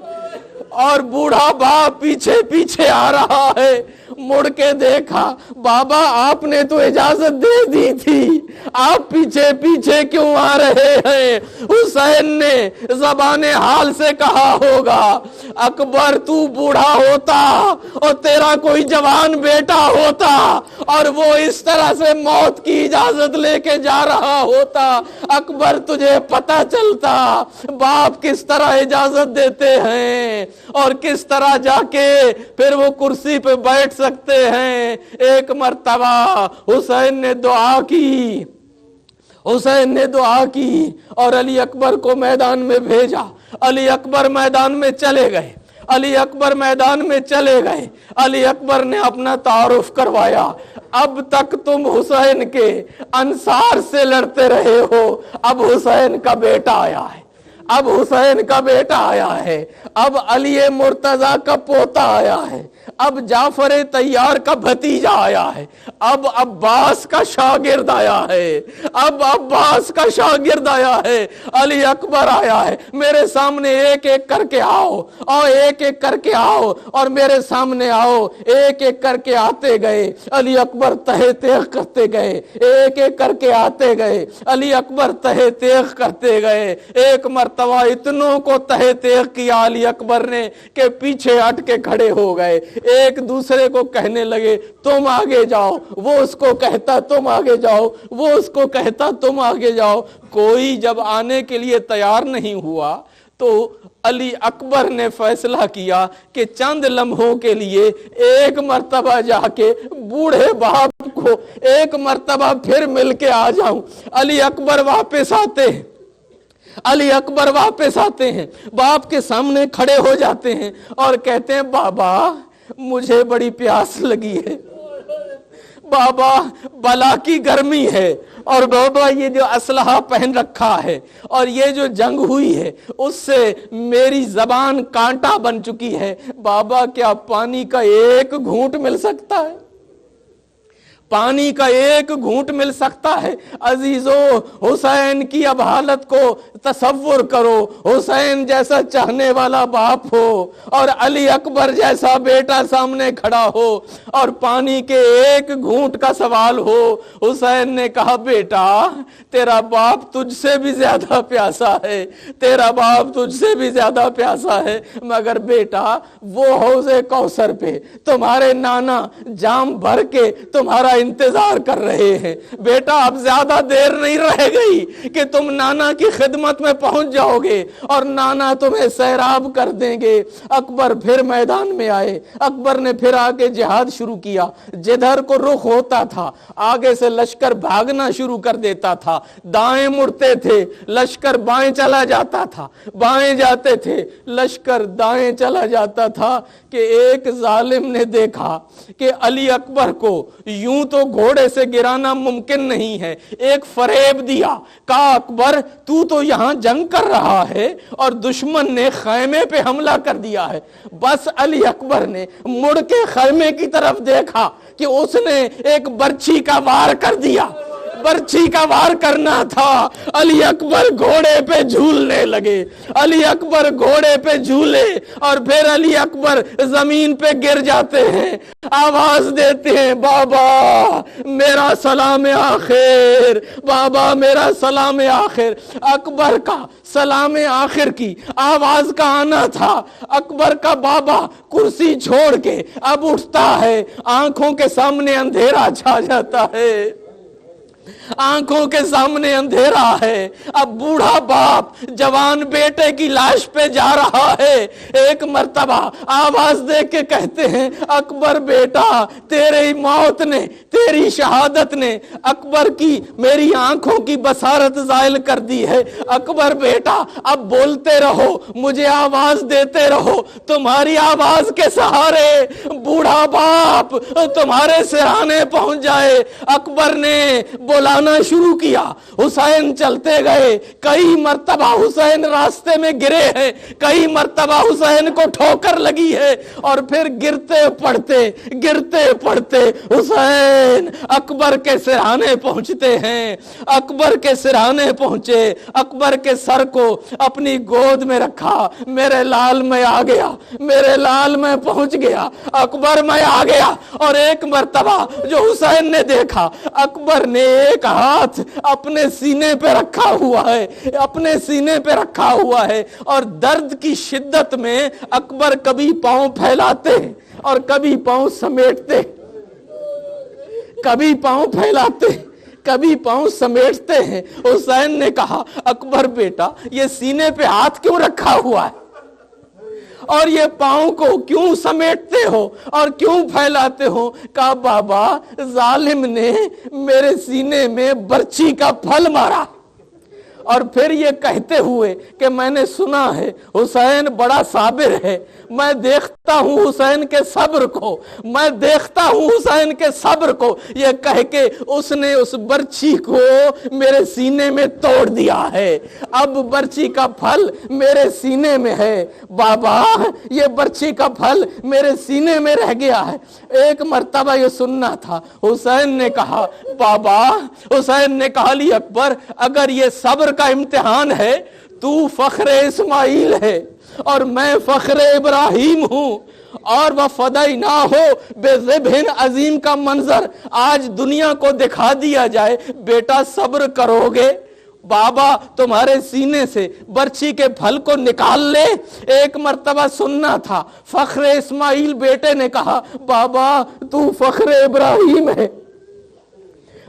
اور بوڑھا باپ پیچھے پیچھے آ رہا ہے۔ مڑ کے دیکھا بابا آپ نے تو اجازت دے دی تھی، آپ پیچھے پیچھے کیوں آ رہے ہیں؟ حسین نے زبان حال سے کہا ہوگا اکبر تو بوڑھا ہوتا اور تیرا کوئی جوان بیٹا ہوتا اور وہ اس طرح سے موت کی اجازت لے کے جا رہا ہوتا، اکبر تجھے پتہ چلتا باپ کس طرح اجازت دیتے ہیں اور کس طرح جا کے پھر وہ کرسی پہ بیٹھ سکتے ہیں۔ ایک مرتبہ حسین نے دعا کی، حسین نے دعا کی اور علی اکبر کو میدان میں بھیجا۔ علی اکبر میدان میں چلے گئے، علی اکبر میدان میں چلے گئے۔ علی اکبر نے اپنا تعارف کروایا، اب تک تم حسین کے انصار سے لڑتے رہے ہو، اب حسین کا بیٹا آیا ہے، اب حسین کا بیٹا آیا ہے، اب علی مرتضیٰ کا پوتا آیا ہے، اب جعفر طیار کا بھتیجا آیا ہے، اب عباس کا شاگرد آیا ہے، اب عباس کا شاگرد آیا ہے، علی اکبر آیا ہے۔ میرے سامنے ایک ایک کر کے آؤ اور ایک ایک کر کے آؤ اور میرے سامنے آؤ۔ ایک ایک کر کے آتے گئے، علی اکبر تہے تیغ کرتے گئے، ایک ایک کر کے آتے گئے، علی اکبر تہے تیغ کرتے گئے۔ ایک مرتبہ اتنوں کو تہے تیغ کیا علی اکبر نے کہ پیچھے ہٹ کے کھڑے ہو گئے، ایک دوسرے کو کہنے لگے تم آگے جاؤ، وہ اس کو کہتا تم آگے جاؤ، وہ اس کو کہتا تم آگے جاؤ۔ کوئی جب آنے کے لیے تیار نہیں ہوا تو علی اکبر نے فیصلہ کیا کہ چند لمحوں کے لیے ایک مرتبہ جا کے بوڑھے باپ کو ایک مرتبہ پھر مل کے آ جاؤں۔ علی اکبر واپس آتے ہیں، علی اکبر واپس آتے ہیں، باپ کے سامنے کھڑے ہو جاتے ہیں اور کہتے ہیں بابا مجھے بڑی پیاس لگی ہے، بابا بلا کی گرمی ہے، اور بابا یہ جو اسلحہ پہن رکھا ہے اور یہ جو جنگ ہوئی ہے اس سے میری زبان کانٹا بن چکی ہے، بابا کیا پانی کا ایک گھونٹ مل سکتا ہے؟ پانی کا ایک گھونٹ مل سکتا ہے؟ عزیزو، حسین کی اب حالت کو تصور کرو، حسین جیسا چاہنے والا باپ ہو اور علی اکبر جیسا بیٹا سامنے کھڑا ہو اور پانی کے ایک گھونٹ کا سوال ہو۔ حسین نے کہا بیٹا تیرا باپ تجھ سے بھی زیادہ پیاسا ہے، تیرا باپ تجھ سے بھی زیادہ پیاسا ہے، مگر بیٹا وہ حوض کوثر پہ تمہارے نانا جام بھر کے تمہارا انتظار کر رہے ہیں، بیٹا اب زیادہ دیر نہیں رہ گئی کہ تم نانا کی خدمت میں پہنچ جاؤ گے اور نانا تمہیں سیراب کر دیں گے۔ اکبر پھر میدان میں آئے، اکبر نے پھر آگے جہاد شروع کیا، جدھر کو رخ ہوتا تھا آگے سے لشکر بھاگنا شروع کر دیتا تھا، دائیں مڑتے تھے لشکر بائیں چلا جاتا تھا، بائیں جاتے تھے لشکر دائیں چلا جاتا تھا کہ ایک ظالم نے دیکھا کہ علی اکبر کو یوں تو گھوڑے سے گرانا ممکن نہیں ہے، ایک فریب دیا، کہا اکبر تو یہاں جنگ کر رہا ہے اور دشمن نے خیمے پہ حملہ کر دیا ہے۔ بس علی اکبر نے مڑ کے خیمے کی طرف دیکھا کہ اس نے ایک برچھی کا وار کر دیا، برچھی کا وار کرنا تھا، علی اکبر گھوڑے پہ جھولنے لگے، علی اکبر گھوڑے پہ جھولے اور پھر علی اکبر زمین پہ گر جاتے ہیں، آواز دیتے ہیں بابا میرا سلام آخر، بابا میرا سلام آخر۔ اکبر کا سلام آخر کی آواز کا آنا تھا، اکبر کا بابا کرسی چھوڑ کے اب اٹھتا ہے، آنکھوں کے سامنے اندھیرا چھا جاتا ہے، آنکھوں کے سامنے اندھیرا ہے، اب بوڑھا باپ جوان بیٹے کی لاش پہ جا رہا ہے، ایک مرتبہ آواز دے کے کہتے ہیں اکبر بیٹا تیری موت نے، تیری شہادت نے اکبر کی میری آنکھوں کی بصارت زائل کر دی ہے، اکبر بیٹا اب بولتے رہو، مجھے آواز دیتے رہو، تمہاری آواز کے سہارے بوڑھا باپ تمہارے سرانے پہنچ جائے۔ اکبر نے بلانا شروع کیا، حسین چلتے گئے، کئی مرتبہ حسین راستے میں گرے ہیں، کئی مرتبہ حسین کو ٹھوکر لگی ہے اور پھر گرتے پڑتے حسین اکبر کے سرہانے پہنچتے ہیں، اکبر کے سرہانے پہنچے، اکبر کے سر کو اپنی گود میں رکھا، میرے لال میں آ گیا، میرے لال میں پہنچ گیا، اکبر میں آ گیا۔ اور ایک مرتبہ جو حسین نے دیکھا، اکبر نے ایک ہاتھ اپنے سینے پہ رکھا ہوا ہے، اپنے سینے پہ رکھا ہوا ہے، اور درد کی شدت میں اکبر کبھی پاؤں پھیلاتے اور کبھی پاؤں سمیٹتے، کبھی پاؤں پھیلاتے کبھی پاؤں سمیٹتے ہیں۔ حسین نے کہا اکبر بیٹا یہ سینے پہ ہاتھ کیوں رکھا ہوا ہے اور یہ پاؤں کو کیوں سمیٹتے ہو اور کیوں پھیلاتے ہو؟ کہا بابا ظالم نے میرے سینے میں برچھی کا پھل مارا، اور پھر یہ کہتے ہوئے کہ میں نے سنا ہے حسین بڑا صابر ہے، میں دیکھتا ہوں حسین کے صبر کو، میں دیکھتا ہوں حسین کے صبر کو، یہ کہہ کے اس نے اس برچھی کو میرے سینے میں توڑ دیا ہے، اب برچھی کا پھل میرے سینے میں ہے، بابا یہ برچھی کا پھل میرے سینے میں رہ گیا ہے۔ ایک مرتبہ یہ سننا تھا، حسین نے کہا بابا، حسین نے کہا علی اکبر اگر یہ صبر کا امتحان ہے تو فخر اسماعیل ہے اور میں فخر ابراہیم ہوں، اور وَفَدَيْنَاهُ بِذِبْحٍ عظیم کا منظر آج دنیا کو دکھا دیا جائے، بیٹا صبر کرو گے؟ بابا تمہارے سینے سے برچھی کے پھل کو نکال لے۔ ایک مرتبہ سننا تھا، فخر اسماعیل بیٹے نے کہا بابا تو فخر ابراہیم ہے،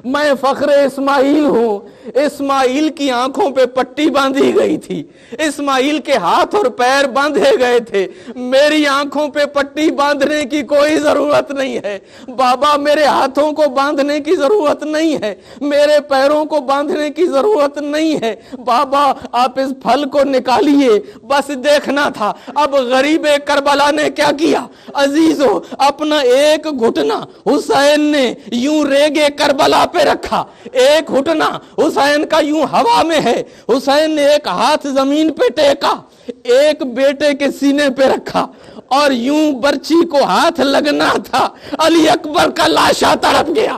میں فخر اسماعیل ہوں، اسماعیل کی آنکھوں پہ پٹی باندھی گئی تھی، اسماعیل کے ہاتھ اور پیر باندھے گئے تھے، میری آنکھوں پہ پٹی باندھنے کی کوئی ضرورت نہیں ہے بابا، میرے ہاتھوں کو باندھنے کی ضرورت نہیں ہے، میرے پیروں کو باندھنے کی ضرورت نہیں ہے بابا، آپ اس پھل کو نکالیے، بس دیکھنا تھا۔ اب غریب کربلا نے کیا کیا عزیزو، اپنا ایک گھٹنا حسین نے یوں ریگے کربلا پہ رکھا، ایک گھٹنا حسین کا یوں ہوا میں ہے، حسین نے ایک ہاتھ زمین پہ ٹیکا، ایک بیٹے کے سینے پہ رکھا، اور یوں برچی کو ہاتھ لگنا تھا، علی اکبر کا لاشا تڑپ گیا،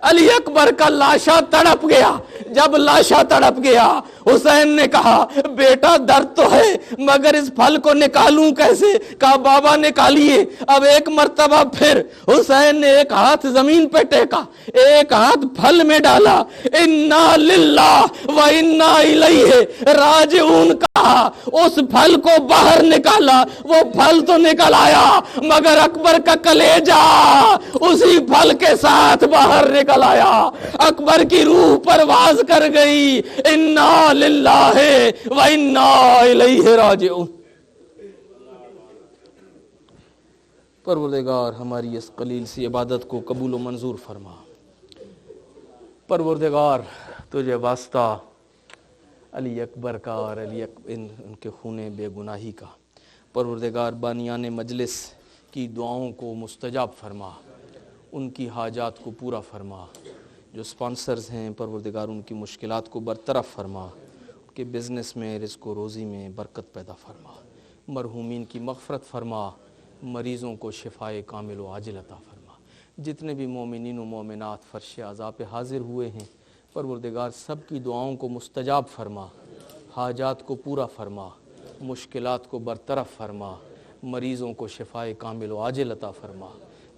علی اکبر کا لاشا تڑپ گیا۔ جب لاشا تڑپ گیا حسین نے کہا بیٹا درد تو ہے مگر اس پھل کو نکالوں کیسے؟ کہا بابا نکالیے۔ اب ایک مرتبہ پھر حسین نے ایک ہاتھ زمین پہ ٹیکا، ایک ہاتھ پھل میں ڈالا، انا للہ و انا الیہ راجعون کہا، اس پھل کو باہر نکالا، وہ پھل تو نکل آیا مگر اکبر کا کلیجہ اسی پھل کے ساتھ باہر نکل آیا۔ اکبر کی روح پرواز کر گئی، انا للہ و انا الیہ راجعون۔ پروردگار ہماری اس قلیل سی عبادت کو قبول و منظور فرما۔ پروردگار تجھے واسطہ علی اکبر کا اور ان کے خون بے گناہی کا، پروردگار بانیان مجلس کی دعاؤں کو مستجاب فرما، ان کی حاجات کو پورا فرما، جو سپانسرز ہیں پروردگار ان کی مشکلات کو برطرف فرما، ان کے بزنس میں رزق و روزی میں برکت پیدا فرما، مرحومین کی مغفرت فرما، مریضوں کو شفائے کامل و عاجل عطا فرما، جتنے بھی مومنین و مومنات فرش عذاب پہ حاضر ہوئے ہیں پروردگار سب کی دعاؤں کو مستجاب فرما، حاجات کو پورا فرما، مشکلات کو برطرف فرما، مریضوں کو شفائے کامل و عاجل عطا فرما،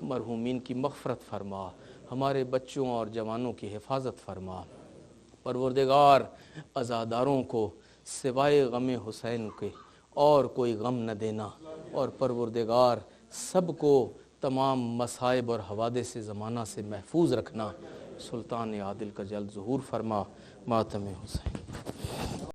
مرحومین کی مغفرت فرما، ہمارے بچوں اور جوانوں کی حفاظت فرما۔ پروردگار عزاداروں کو سوائے غم حسین کے اور کوئی غم نہ دینا، اور پروردگار سب کو تمام مصائب اور حوادث زمانہ سے محفوظ رکھنا۔ سلطان عادل کا جلد ظہور فرما۔ ماتم حسین۔